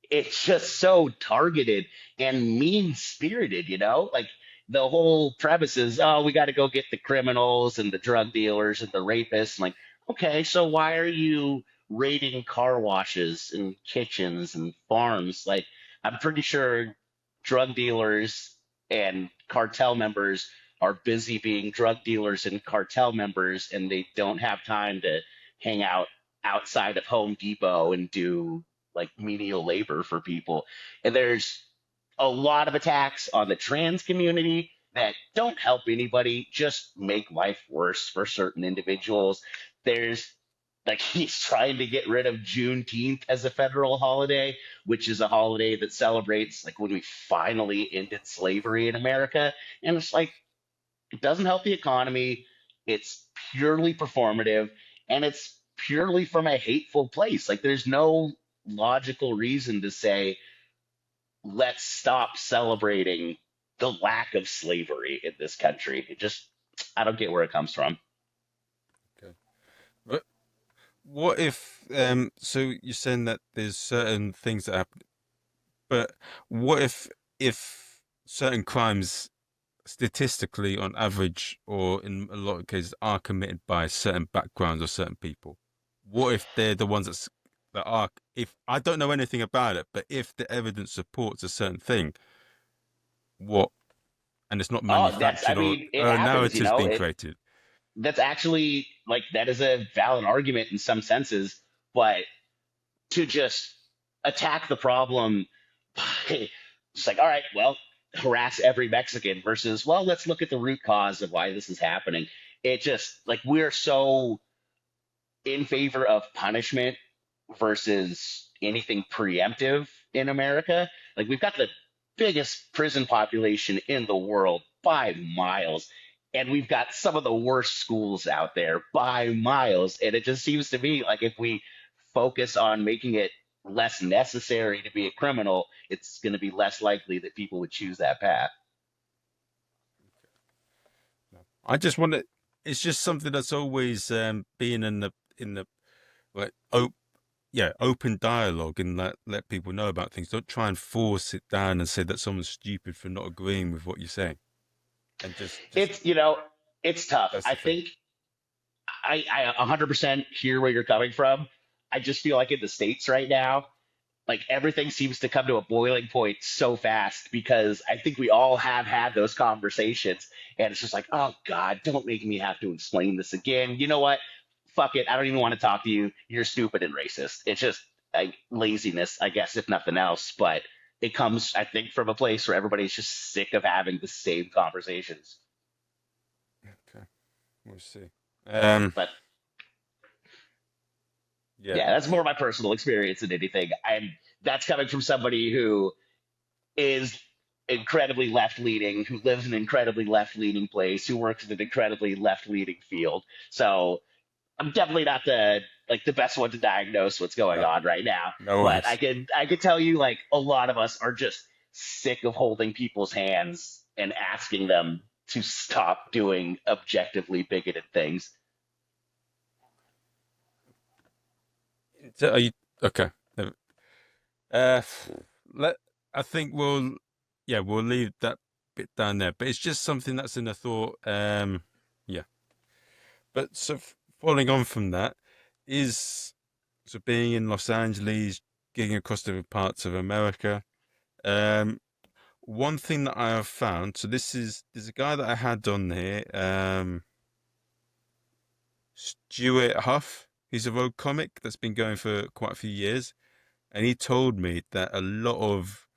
it's just so targeted and mean spirited, you know? Like the whole premise is, oh, we got to go get the criminals and the drug dealers and the rapists. Like, okay, so why are you raiding car washes and kitchens and farms? Like, I'm pretty sure drug dealers and cartel members are busy being drug dealers and cartel members, and they don't have time to hang out outside of Home Depot and do like menial labor for people. And there's a lot of attacks on the trans community that don't help anybody, just make life worse for certain individuals. There's like he's trying to get rid of Juneteenth as a federal holiday, which is a holiday that celebrates like when we finally ended slavery in America. And it's like it doesn't help the economy. It's purely performative and it's purely from a hateful place. Like there's no logical reason to say, let's stop celebrating the lack of slavery in this country. It just, I don't get where it comes from. Okay. But what if so you're saying that there's certain things that happen, but what if certain crimes statistically on average or in a lot of cases are committed by certain backgrounds or certain people? What if they're the ones that are, if I don't know anything about it, but if the evidence supports a certain thing, what, and it's not Oh, that's, I manufactured or mean, it a happens, you narrative's know, being it, created? that's actually like, that is a valid argument in some senses, but to just attack the problem by just like, all right, well, harass every Mexican versus, well, let's look at the root cause of why this is happening. It just like we're so in favor of punishment versus anything preemptive in America. Like we've got the biggest prison population in the world by miles. And we've got some of the worst schools out there by miles. And it just seems to me like if we focus on making it less necessary to be a criminal, it's going to be less likely that people would choose that path. I just want to. It's just something that's always been in the like yeah, open dialogue and let people know about things. Don't try and force it down and say that someone's stupid for not agreeing with what you're saying. And just It's, you know, it's tough. that's I the thing. think I 100% hear where you're coming from. I just feel like in the States right now, like everything seems to come to a boiling point so fast because I think we all have had those conversations and it's just like, oh God, don't make me have to explain this again. You know what? Fuck it. I don't even want to talk to you. You're stupid and racist. It's just like laziness, I guess, if nothing else. But it comes, I think, from a place where everybody's just sick of having the same conversations. Okay, we'll see. Um, But yeah, yeah, that's more my personal experience than anything. And that's coming from somebody who is incredibly left leaning, who lives in an incredibly left leaning place, who works in an incredibly left leaning field. So I'm definitely not the best one to diagnose what's going no, on right now. no But worries. I could tell you like a lot of us are just sick of holding people's hands and asking them to stop doing objectively bigoted things. So are you okay? Uh, let I think we'll leave that bit down there. But it's just something that's in the thought. Yeah. But so following on from that is so being in Los Angeles, gigging across different parts of America. Um, one thing that I have found. So there's a guy that I had on here. Stuart Huff. He's a road comic that's been going for quite a few years, and he told me that a lot of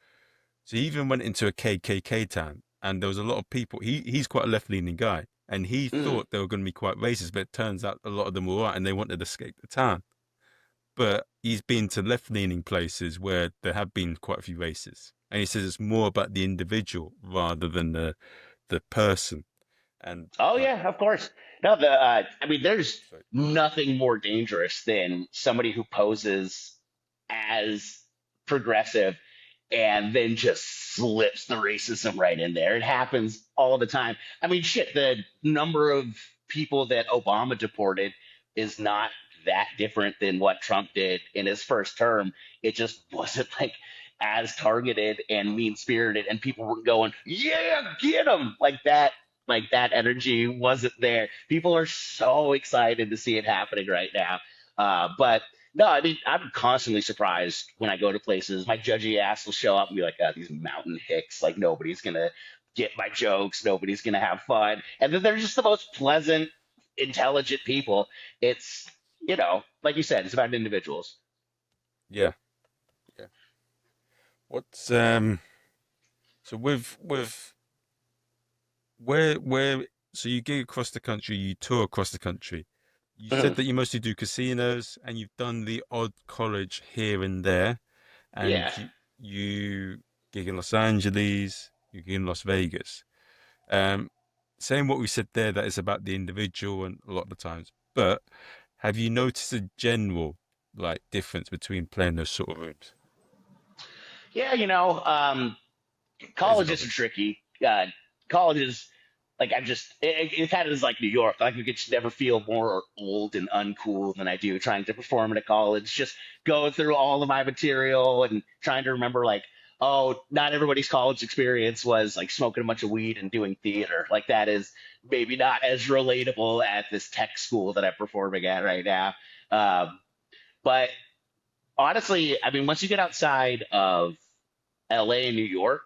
so he even went into a KKK town, and there was a lot of people. He's quite a left leaning guy, and he Mm. thought they were going to be quite racist, but it turns out a lot of them were right, and they wanted to escape the town. But he's been to left leaning places where there have been quite a few racists, and he says it's more about the individual rather than the person. And Oh like, yeah, of course. No, I mean, there's so nothing more dangerous than somebody who poses as progressive and then just slips the racism right in there. It happens all the time. I mean, shit, the number of people that Obama deported is not that different than what Trump did in his first term. It just wasn't like as targeted and mean spirited, and people were going, "Yeah, get him!" Like that energy wasn't there. People are so excited to see it happening right now. But no, I mean, I'm constantly surprised when I go to places. My judgy ass will show up and be like, these mountain hicks, like nobody's going to get my jokes. Nobody's going to have fun. And then they're just the most pleasant, intelligent people. It's, like you said, it's about individuals. yeah, yeah. What's so with where so you gig across the country, you tour across the country. You said Mhm. that you mostly do casinos and you've done the odd college here and there, and Yeah. you gig in Los Angeles, you gig in Las Vegas. Um, Saying what we said there, that is about the individual and a lot of the times. But have you noticed a general like difference between playing those sort of rooms? Yeah, Crazy colleges are topic. tricky. Colleges, like I'm just, it kind of is like New York. Like I could just never feel more old and uncool than I do trying to perform at a college. Just going through all of my material and trying to remember, like, oh, not everybody's college experience was like smoking a bunch of weed and doing theater. Like that is maybe not as relatable at this tech school that I'm performing at right now. Um, but honestly, I mean, once you get outside of LA and New York,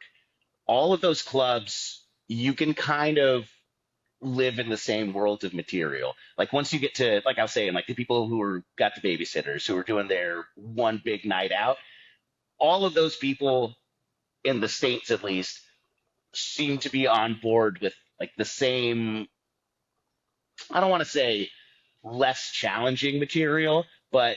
all of those clubs, you can kind of live in the same world of material. Like once you get to, like I was saying, like the people who are got the babysitters who are doing their one big night out, all of those people in the States at least seem to be on board with like the same, I don't want to say less challenging material, but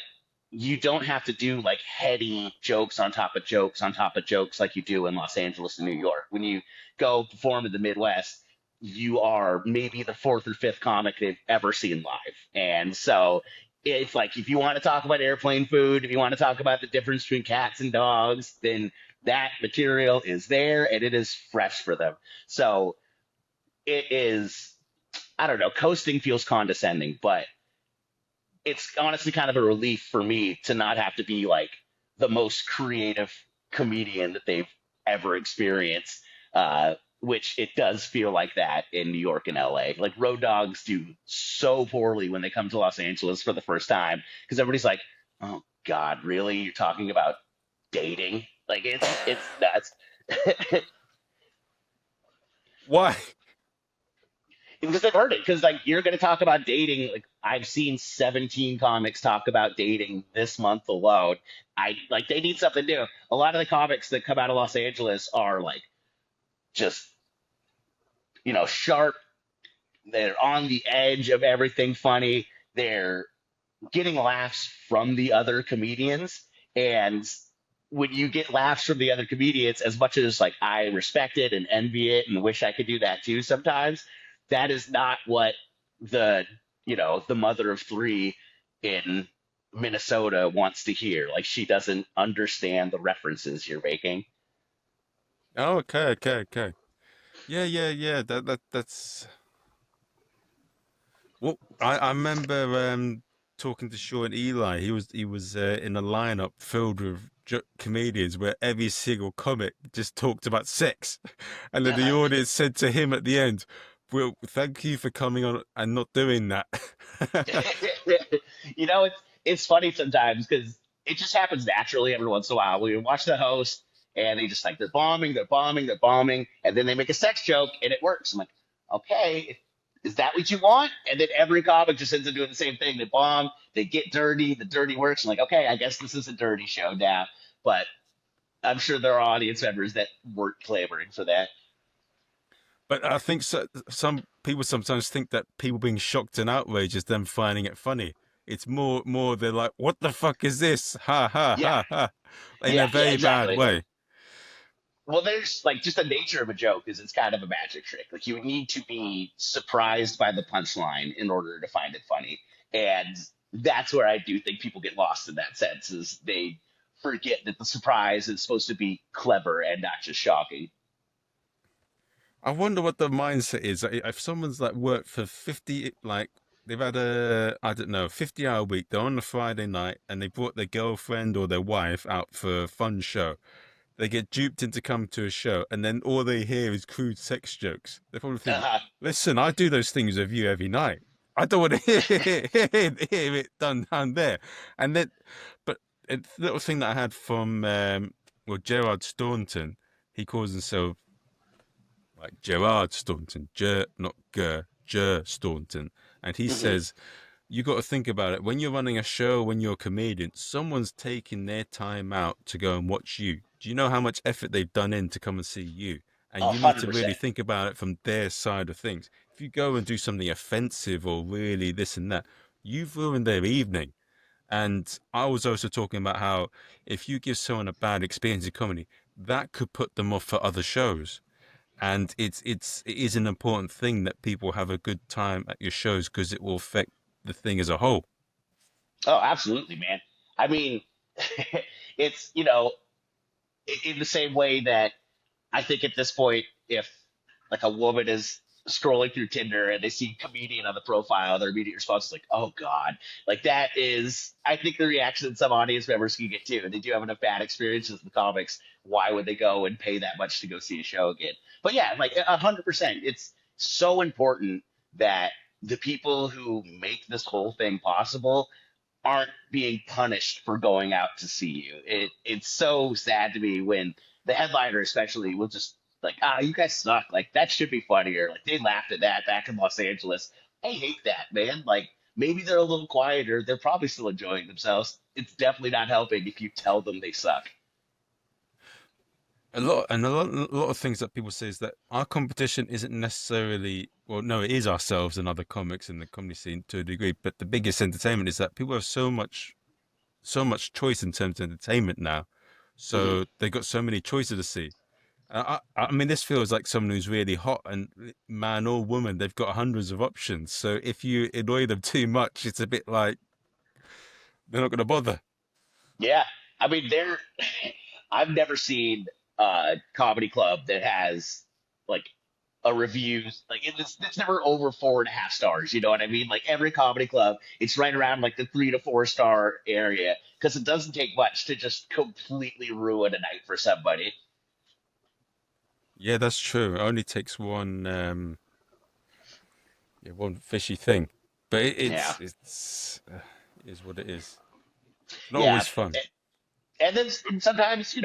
you don't have to do like heady jokes on top of jokes on top of jokes like you do in Los Angeles and New York. When you go perform in the Midwest, you are maybe the fourth or fifth comic they've ever seen live. And so it's like if you want to talk about airplane food, if you want to talk about the difference between cats and dogs, then that material is there and it is fresh for them. So it is, I don't know, coasting feels condescending, but it's honestly kind of a relief for me to not have to be like the most creative comedian that they've ever experienced. Which it does feel like that in New York and LA. Like road dogs do so poorly when they come to Los Angeles for the first time because everybody's like, "Oh God, really? You're talking about dating?" Like it's nuts. Why? Because they've heard it. Because like you're going to talk about dating. Like I've seen 17 comics talk about dating this month alone. I like they need something new. A lot of the comics that come out of Los Angeles are like just sharp. They're on the edge of everything funny. They're getting laughs from the other comedians, and when you get laughs from the other comedians, as much as like I respect it and envy it and wish I could do that too sometimes, that is not what the the mother of three in Minnesota wants to hear. Like she doesn't understand the references you're making. Oh, okay, okay, okay. Yeah, yeah, yeah. That's well. I remember talking to Sean Eli. He was in a lineup filled with comedians where every single comic just talked about sex, and then the audience said to him at the end, "Well, thank you for coming on and not doing that." It's funny sometimes because it just happens naturally every once in a while. We watch the host and they just like they're bombing, they're bombing, they're bombing, and then they make a sex joke and it works. I'm like, okay, is that what you want? And then every comic just ends up doing the same thing. They bomb, they get dirty, the dirty works. I'm like, okay, I guess this is a dirty show now. But I'm sure there are audience members that weren't clamoring for that. But I think some people sometimes think that people being shocked and outraged is them finding it funny. It's more they're like, "What the fuck is this?" Ha ha Yeah, ha ha, in a yeah, very bad exactly. way. Well, there's like just the nature of a joke is it's kind of a magic trick. Like you need to be surprised by the punchline in order to find it funny. And that's where I do think people get lost in that sense is they forget that the surprise is supposed to be clever and not just shocking. I wonder what the mindset is. If someone's like worked for 50, like they've had a, I don't know, 50-hour week, they're on a Friday night and they brought their girlfriend or their wife out for a fun show. They get duped into coming to a show and then all they hear is crude sex jokes. They probably think, Uh, listen, I do those things with you every night. I don't want to hear it done down there. And then, but a little thing that I had from, well, Gerard Staunton, he calls himself like Gerard Staunton, not Ger Staunton. And he mhm. says, you got to think about it. When you're running a show, when you're a comedian, someone's taking their time out to go and watch you. Do you know how much effort they've done in to come and see you? And A you need hundred to really percent. think about it from their side of things. If you go and do something offensive or really this and that, you've ruined their evening. And I was also talking about how if you give someone a bad experience in comedy, that could put them off for other shows. And it is an important thing that people have a good time at your shows because it will affect the thing as a whole. Oh, absolutely, man. I mean, it's, in the same way that I think at this point, if like a woman is scrolling through Tinder and they see comedian on the profile, their immediate response is like, "Oh God!" Like that is, I think the reaction that some audience members can get too. And they do have enough bad experiences with comics. Why would they go and pay that much to go see a show again? But yeah, like 100%, it's so important that the people who make this whole thing possible aren't being punished for going out to see you. It's so sad to me when the headliner especially will just like, you guys suck. Like that should be funnier. Like they laughed at that back in Los Angeles. I hate that, man. Like maybe they're a little quieter. They're probably still enjoying themselves. It's definitely not helping if you tell them they suck. A lot of things that people say is that our competition isn't necessarily, well, no, it is ourselves and other comics in the comedy scene to a degree, but the biggest entertainment is that people have so much choice in terms of entertainment now. Hmm. So they got so many choices to see. I mean, this feels like someone who's really hot and man or woman, they've got hundreds of options. So if you annoy them too much, it's a bit like they're not going to bother. Yeah. I mean, I've never seen a comedy club that has like a reviews like it's never over 4.5 stars. You know what I mean? Like every comedy club, it's right around like the 3 to 4 star area because it doesn't take much to just completely ruin a night for somebody. Yeah, that's true. It only takes one, yeah, one fishy thing, but Yeah, it is what it is. It's not yeah. always fun. And then sometimes,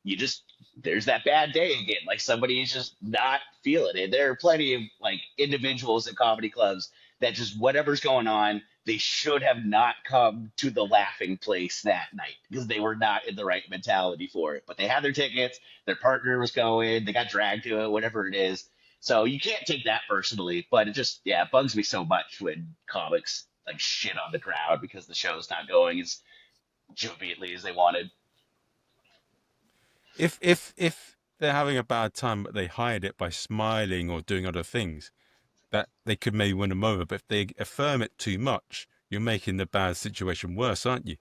you just there's that bad day again. Like somebody's just not feeling it. There are plenty of like individuals at comedy clubs that just whatever's going on, they should have not come to the laughing place that night because they were not in the right mentality for it. But they had their tickets, their partner was going, they got dragged to it, whatever it is. So you can't take that personally, but it just yeah, it bugs me so much when comics like shit on the crowd because the show's not going as jubiantly as they wanted. If they're having a bad time, but they hide it by smiling or doing other things, that they could maybe win them over. But if they affirm it too much, you're making the bad situation worse, aren't you?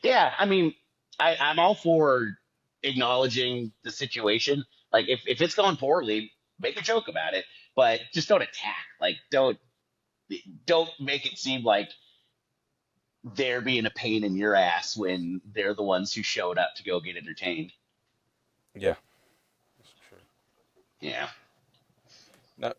Yeah, I mean, I'm all for acknowledging the situation. Like, if it's going poorly, make a joke about it, but just don't attack. Like, don't make it seem like they're being a pain in your ass when they're the ones who showed up to go get entertained. Yeah, that's true. Yeah. Now,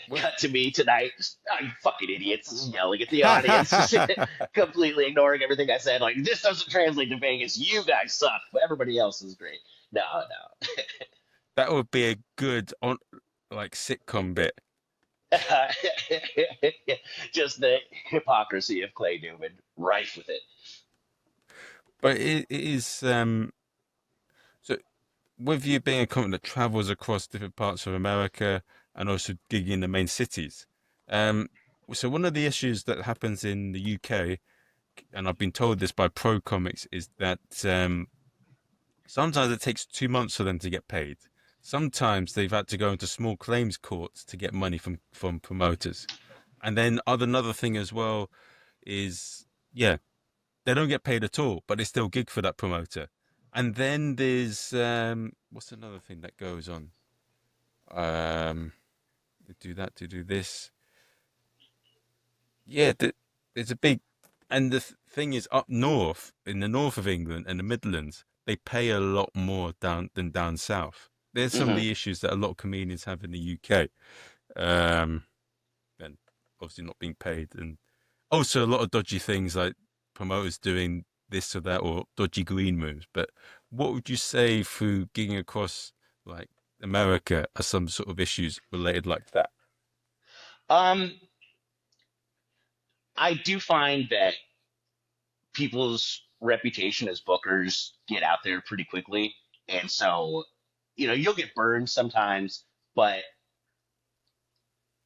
with Cut to me tonight, just, you fucking idiots, just yelling at the audience, just completely ignoring everything I said. Like, this doesn't translate to Vegas. You guys suck, but everybody else is great. No, no. that would be a good on like sitcom bit. Just the hypocrisy of Clay Newman, rife with it. But it is so with you being a company that travels across different parts of America and also gigging in the main cities. Um, so one of the issues that happens in the UK, and I've been told this by pro comics, is that Sometimes it takes 2 months for them to get paid. Sometimes they've had to go into small claims courts to get money from promoters. And then another thing as well is, yeah, they don't get paid at all, but they still gig for that promoter. And then there's what's another thing that goes on? They do that to do this. Yeah, there's a big, and the thing is, up north, in the north of England and the Midlands, they pay a lot more down than down south. There's some of Hmm. the issues that a lot of comedians have in the UK. Um, and obviously not being paid, and also a lot of dodgy things like promoters doing this or that or dodgy green moves. But what would you say through gigging across like America are some sort of issues related like that? Um, I do find that people's reputation as bookers get out there pretty quickly, and so you'll get burned sometimes, but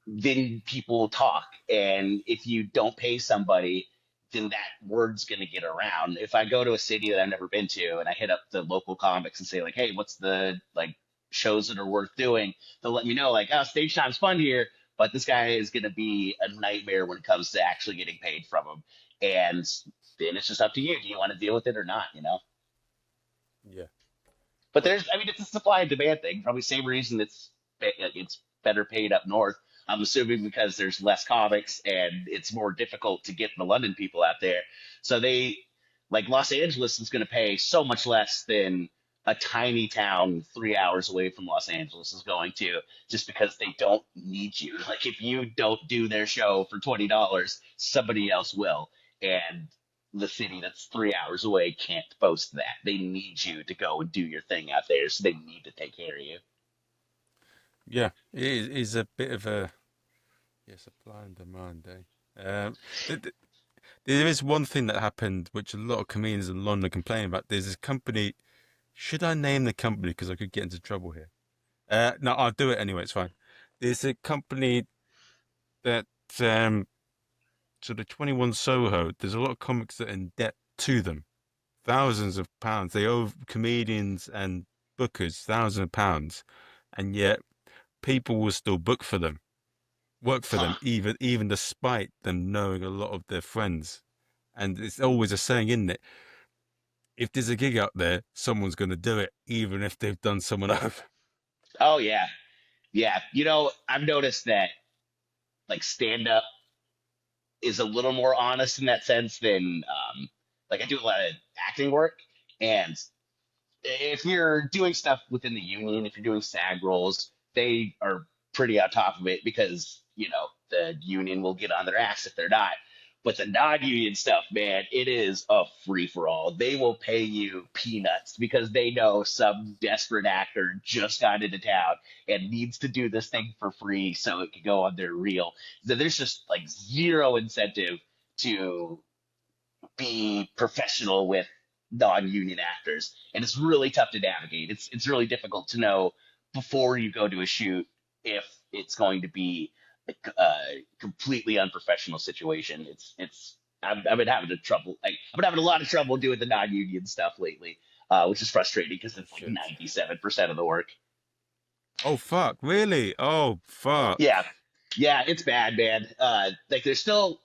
then people talk. And if you don't pay somebody, then that word's going to get around. If I go to a city that I've never been to and I hit up the local comics and say, like, hey, what's the like shows that are worth doing? They'll let me know, like, oh, stage time's fun here, but this guy is going to be a nightmare when it comes to actually getting paid from him. And then it's just up to you. Do you want to deal with it or not? Yeah. But I mean, it's a supply and demand thing. Probably same reason it's better paid up north. I'm assuming because there's less comics and it's more difficult to get the London people out there. So like Los Angeles is going to pay so much less than a tiny town 3 hours away from Los Angeles is going to, just because they don't need you. Like if you don't do their show for $20, somebody else will. And the city that's 3 hours away can't boast that. They need you to go and do your thing out there, so they need to take care of you. Yeah, it is a bit of a, yeah, supply and demand, eh? There is one thing that happened, which a lot of comedians in London complain about. There's this company. Should I name the company because I could get into trouble here? No, I'll do it anyway. It's fine. There's a company that sort of 21 Soho. There's a lot of comics that are in debt to them, thousands of pounds. They owe comedians and bookers thousands of pounds, and yet people will still book for them, work for Huh. them, even despite them knowing a lot of their friends. And it's always a saying, isn't it? If there's a gig out there, someone's going to do it, even if they've done someone over. Oh yeah, yeah. I've noticed that like stand up is a little more honest in that sense than like I do a lot of acting work, and if you're doing stuff within the union, if you're doing SAG roles, they are pretty on top of it because, the union will get on their ass if they're not. But the non-union stuff, man, it is a free for all. They will pay you peanuts because they know some desperate actor just got into town and needs to do this thing for free so it can go on their reel. So there's just like zero incentive to be professional with non-union actors, and it's really tough to navigate. It's really difficult to know before you go to a shoot if it's going to be a completely unprofessional situation. I've been having I've been having a lot of trouble doing the non-union stuff lately, which is frustrating because Oh it's like shit! 97% of the work. Oh fuck! Really? Oh Yeah, fuck! yeah, it's bad, man. Like there's still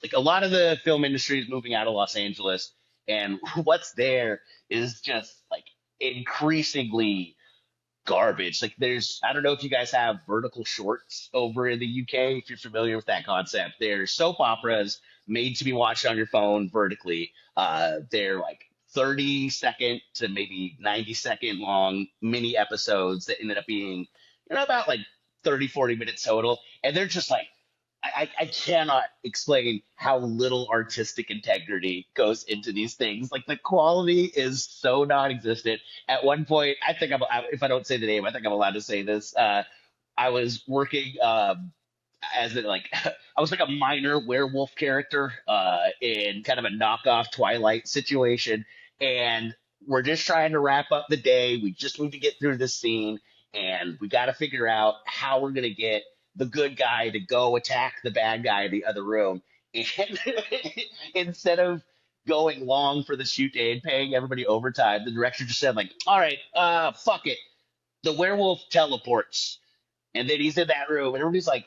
like a lot of the film industry is moving out of Los Angeles, and what's there is just like increasingly garbage. Like I don't know if you guys have vertical shorts over in the UK, if you're familiar with that concept. They're soap operas made to be watched on your phone vertically. They're like 30-second to maybe 90-second long mini episodes that ended up being, about like 30, 40 minutes total. And they're just like, I cannot explain how little artistic integrity goes into these things. Like the quality is so non-existent. At one point, if I don't say the name, I think I'm allowed to say this. I was working as in like I was like a minor werewolf character in kind of a knockoff Twilight situation, and we're just trying to wrap up the day. We just need to get through this scene, and we got to figure out how we're gonna get the good guy to go attack the bad guy in the other room. And instead of going long for the shoot day and paying everybody overtime, the director just said like, all right, fuck it. The werewolf teleports. And then he's in that room and everybody's like,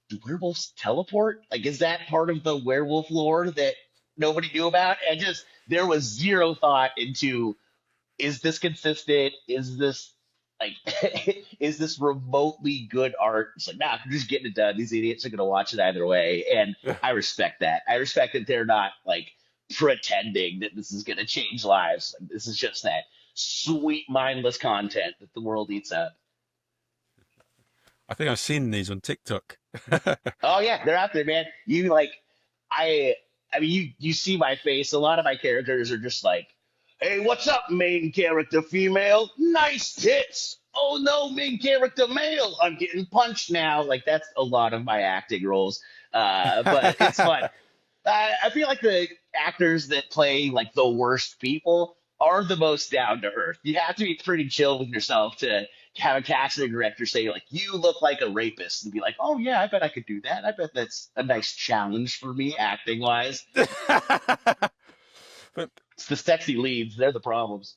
do werewolves teleport? Like, is that part of the werewolf lore that nobody knew about? And just, there was zero thought into, is this consistent? Is this like, is this remotely good art? It's like, nah, I'm just getting it done. These idiots are going to watch it either way. And I respect that. I respect that they're not like pretending that this is going to change lives. Like, this is just that sweet, mindless content that the world eats up. I think I've seen these on TikTok. Oh yeah, they're out there, man. You like, I, I mean, you see my face. A lot of my characters are just like, "Hey, what's up, main character female? Nice tits. Oh no, main character male. I'm getting punched now." Like that's a lot of my acting roles. But it's fun. I feel like the actors that play like the worst people are the most down to earth. You have to be pretty chill with yourself to have a casting director say like, "You look like a rapist," and be like, "Oh yeah, I bet I could do that. I bet that's a nice challenge for me acting wise." But It's the sexy leads. They're the problems.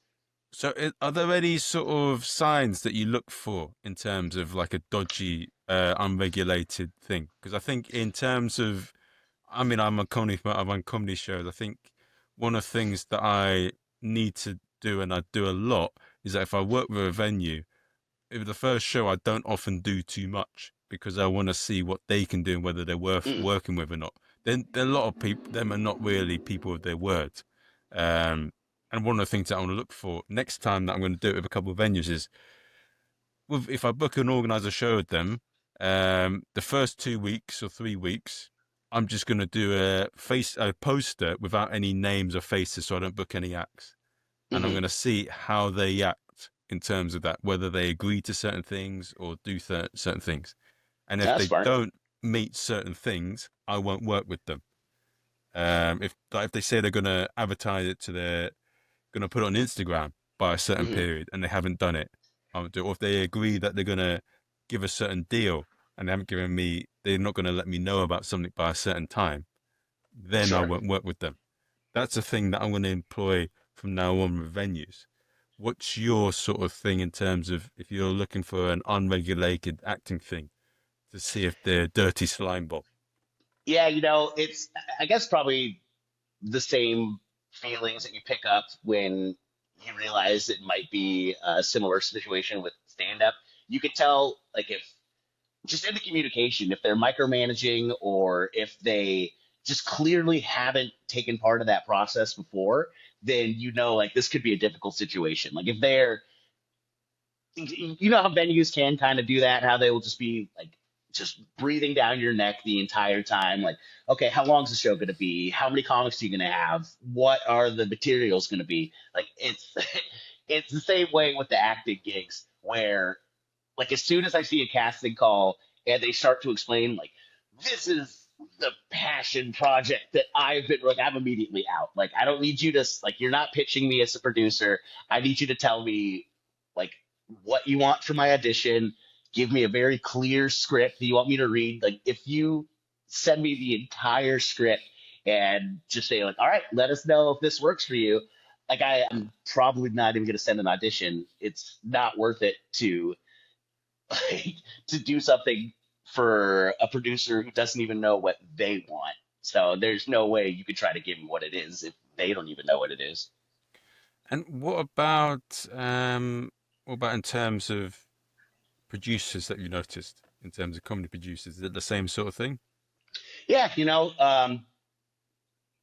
so, are there any sort of signs that you look for in terms of like a dodgy, unregulated thing? Because I think in terms of, I mean, I'm on comedy shows. I think one of the things that I need to do, and I do a lot, is that if I work with a venue, if the first show, I don't often do too much because I want to see what they can do and whether they're worth Mm, working with or not. Then there are a lot of people, them are not really people of their word. Um, and one of the things that I want to look for next time that I'm going to do it with a couple of venues is if I book and organize a show with them, the first 2 weeks or 3 weeks, I'm just going to do a poster without any names or faces, so I don't book any acts, and I'm hmm going to see how they act in terms of that, whether they agree to certain things or do certain things. And if That's they smart. don't meet certain things, I won't work with them. If they say they're going to advertise it to their, going to put it on Instagram by a certain Hmm period and they haven't done it, I won't do it. Or if they agree that they're going to give a certain deal and they haven't given me, they're not going to let me know about something by a certain time, then I Sure. won't work with them. That's a thing that I'm going to employ from now on with venues. What's your sort of thing in terms of if you're looking for an unregulated acting thing to see if they're dirty slime ball? Yeah, it's I guess probably the same feelings that you pick up when you realize it might be a similar situation with stand up. You could tell, like, if just in the communication, if they're micromanaging or if they just clearly haven't taken part of that process before, then like, this could be a difficult situation. Like, if they're how venues can kind of do that, how they will just be like just breathing down your neck the entire time. Like, okay, how long is the show going to be? How many comics are you going to have? What are the materials going to be? Like, it's it's the same way with the acting gigs where like as soon as I see a casting call and they start to explain like this is the passion project that I've been like, I'm immediately out. Like, I don't need you to like, you're not pitching me as a producer. I need you to tell me like what you want for my audition. Give me a very clear script that you want me to read. Like, if you send me the entire script and just say like, all right, let us know if this works for you. Like, I'm probably not even going to send an audition. It's not worth it to like, to do something for a producer who doesn't even know what they want. So there's no way you could try to give them what it is if they don't even know what it is. And what about in terms of producers that you noticed in terms of comedy producers? Is it the same sort of thing? Yeah,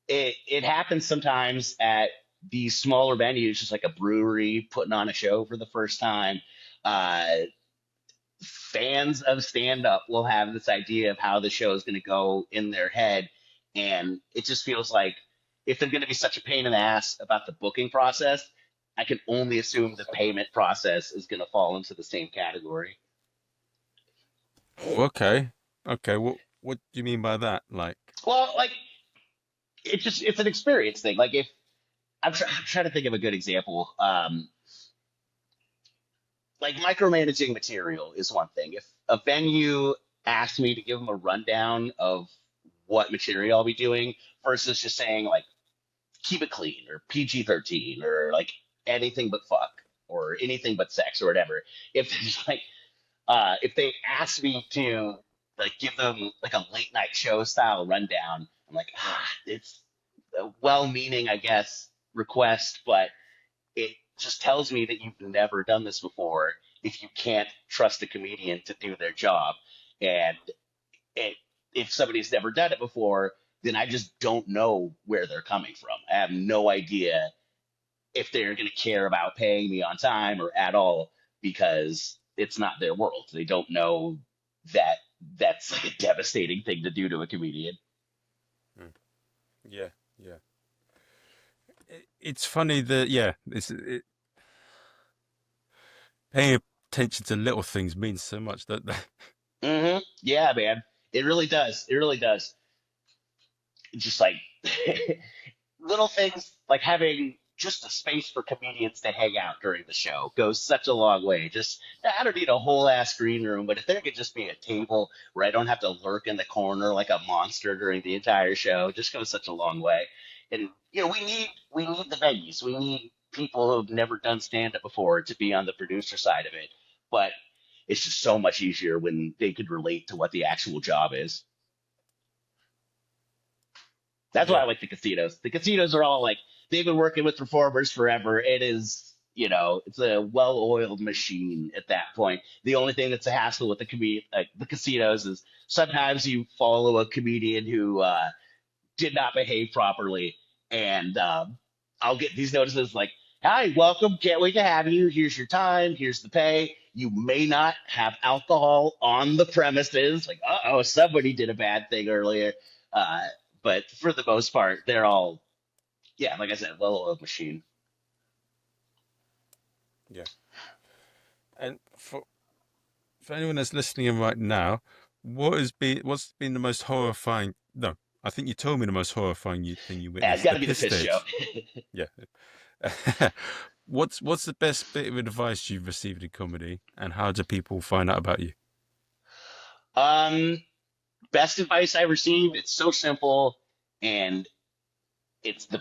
it happens sometimes at these smaller venues, just like a brewery putting on a show for the first time. Uh, Fans of stand up will have this idea of how the show is going to go in their head. And it just feels like if they're going to be such a pain in the ass about the booking process, I can only assume the payment process is going to fall into the same category. Okay. Okay. What do you mean by that? Like, Well, like, it's an experience thing. Like, if I'm trying to think of a good example. Like, micromanaging material is one thing. If a venue asked me to give them a rundown of what material I'll be doing versus just saying like, keep it clean or PG-13 or like anything but fuck or anything but sex or whatever. If there's like if they ask me to like give them like a late night show style rundown, I'm like, it's a well-meaning, I guess, request, but it just tells me that you've never done this before if you can't trust a comedian to do their job. And it, if somebody's never done it before, then I just don't know where they're coming from. I have no idea if they're going to care about paying me on time or at all because it's not their world. They don't know that that's like a devastating thing to do to a comedian. Mm. Yeah, yeah. It's funny that yeah, paying attention to little things means so much, don't they? Yeah, man. It really does. It really does. It's just like little things like having just a space for comedians to hang out during the show goes such a long way. Just I don't need a whole ass green room, but if there could just be a table where I don't have to lurk in the corner like a monster during the entire show, just goes such a long way. And you know, we need the venues. We need people who've never done stand up before to be on the producer side of it. But it's just so much easier when they could relate to what the actual job is. That's why Yeah, I like the casinos. The casinos are all like they've been working with performers forever. It is, it's a well-oiled machine at that point. The only thing that's a hassle with the casinos is sometimes you follow a comedian who did not behave properly, and I'll get these notices like, "Hi, welcome, can't wait to have you. Here's your time. Here's the pay. You may not have alcohol on the premises." Like, oh, somebody did a bad thing earlier. Uh, but for the most part, they're all, yeah, like I said, well-oiled machine. yeah. And for anyone that's listening in right now, what's been the most horrifying? No, I think you told me the most horrifying thing you Yeah, it's witnessed, got the to be the piss piss show. stage. Yeah. What's the best bit of advice you've received in comedy, and how do people find out about you? um, Best advice I received. It's so simple, and it's the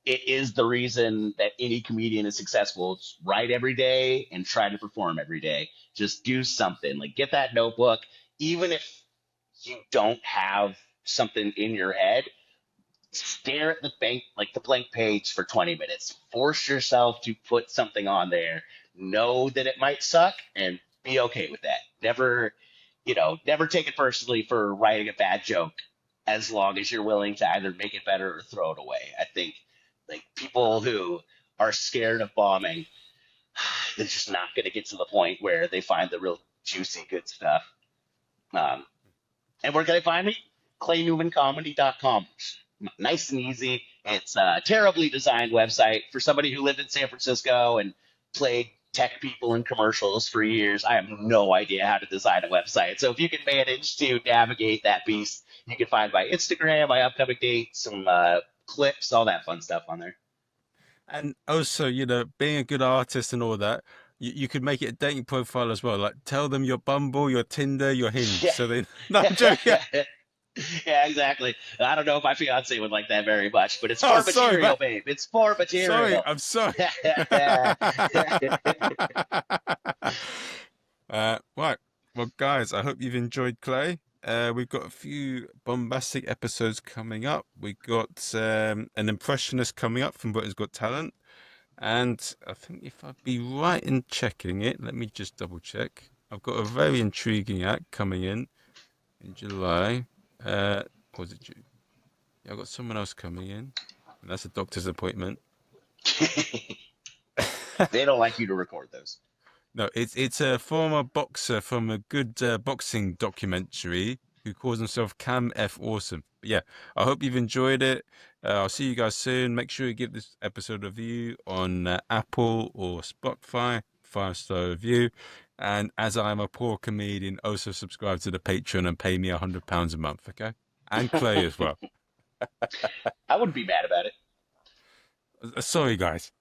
it is the reason that any comedian is successful. It's write every day and try to perform every day. Just do something. Like get that notebook, even if you don't have something in your head. Stare at the blank page for 20 minutes. Force yourself to put something on there. Know that it might suck and be okay with that. Never take it personally for writing a bad joke as long as you're willing to either make it better or throw it away. I think like people who are scared of bombing, they're just not going to get to the point where they find the real juicy good stuff. Um, and where can I find me? ClayNewmanComedy.com. Nice and easy. It's a terribly designed website for somebody who lived in San Francisco and played tech people in commercials for years. I have no idea how to design a website. So if you can manage to navigate that beast, you can find my Instagram, my upcoming dates, some clips, all that fun stuff on there. And also, being a good artist and all that, you could make it a dating profile as well. Like, tell them your Bumble, your Tinder, your Hinge. Yeah. So they, no, I'm joking. Yeah, exactly. I don't know if my fiance would like that very much, but it's Oh, for sorry, material, man. babe. It's for Sorry, material. I'm sorry. Right. Well, guys, I hope you've enjoyed Clay. We've got a few bombastic episodes coming up. We got an impressionist coming up from Britain's Got Talent. And I think if I'd be right in checking it, let me just double check. I've got a very intriguing act coming in July. Or was it June? Yeah, I've got someone else coming in. And that's a doctor's appointment. They don't like you to record those. No, it's a former boxer from a good boxing documentary who calls himself Cam F Awesome. But yeah, I hope you've enjoyed it. I'll see you guys soon. Make sure you give this episode a review on Apple or Spotify, 5-star review. And as I'm a poor comedian, also subscribe to the Patreon and pay me £100 a month, okay? And Clay as well. I wouldn't be mad about it. Sorry, guys.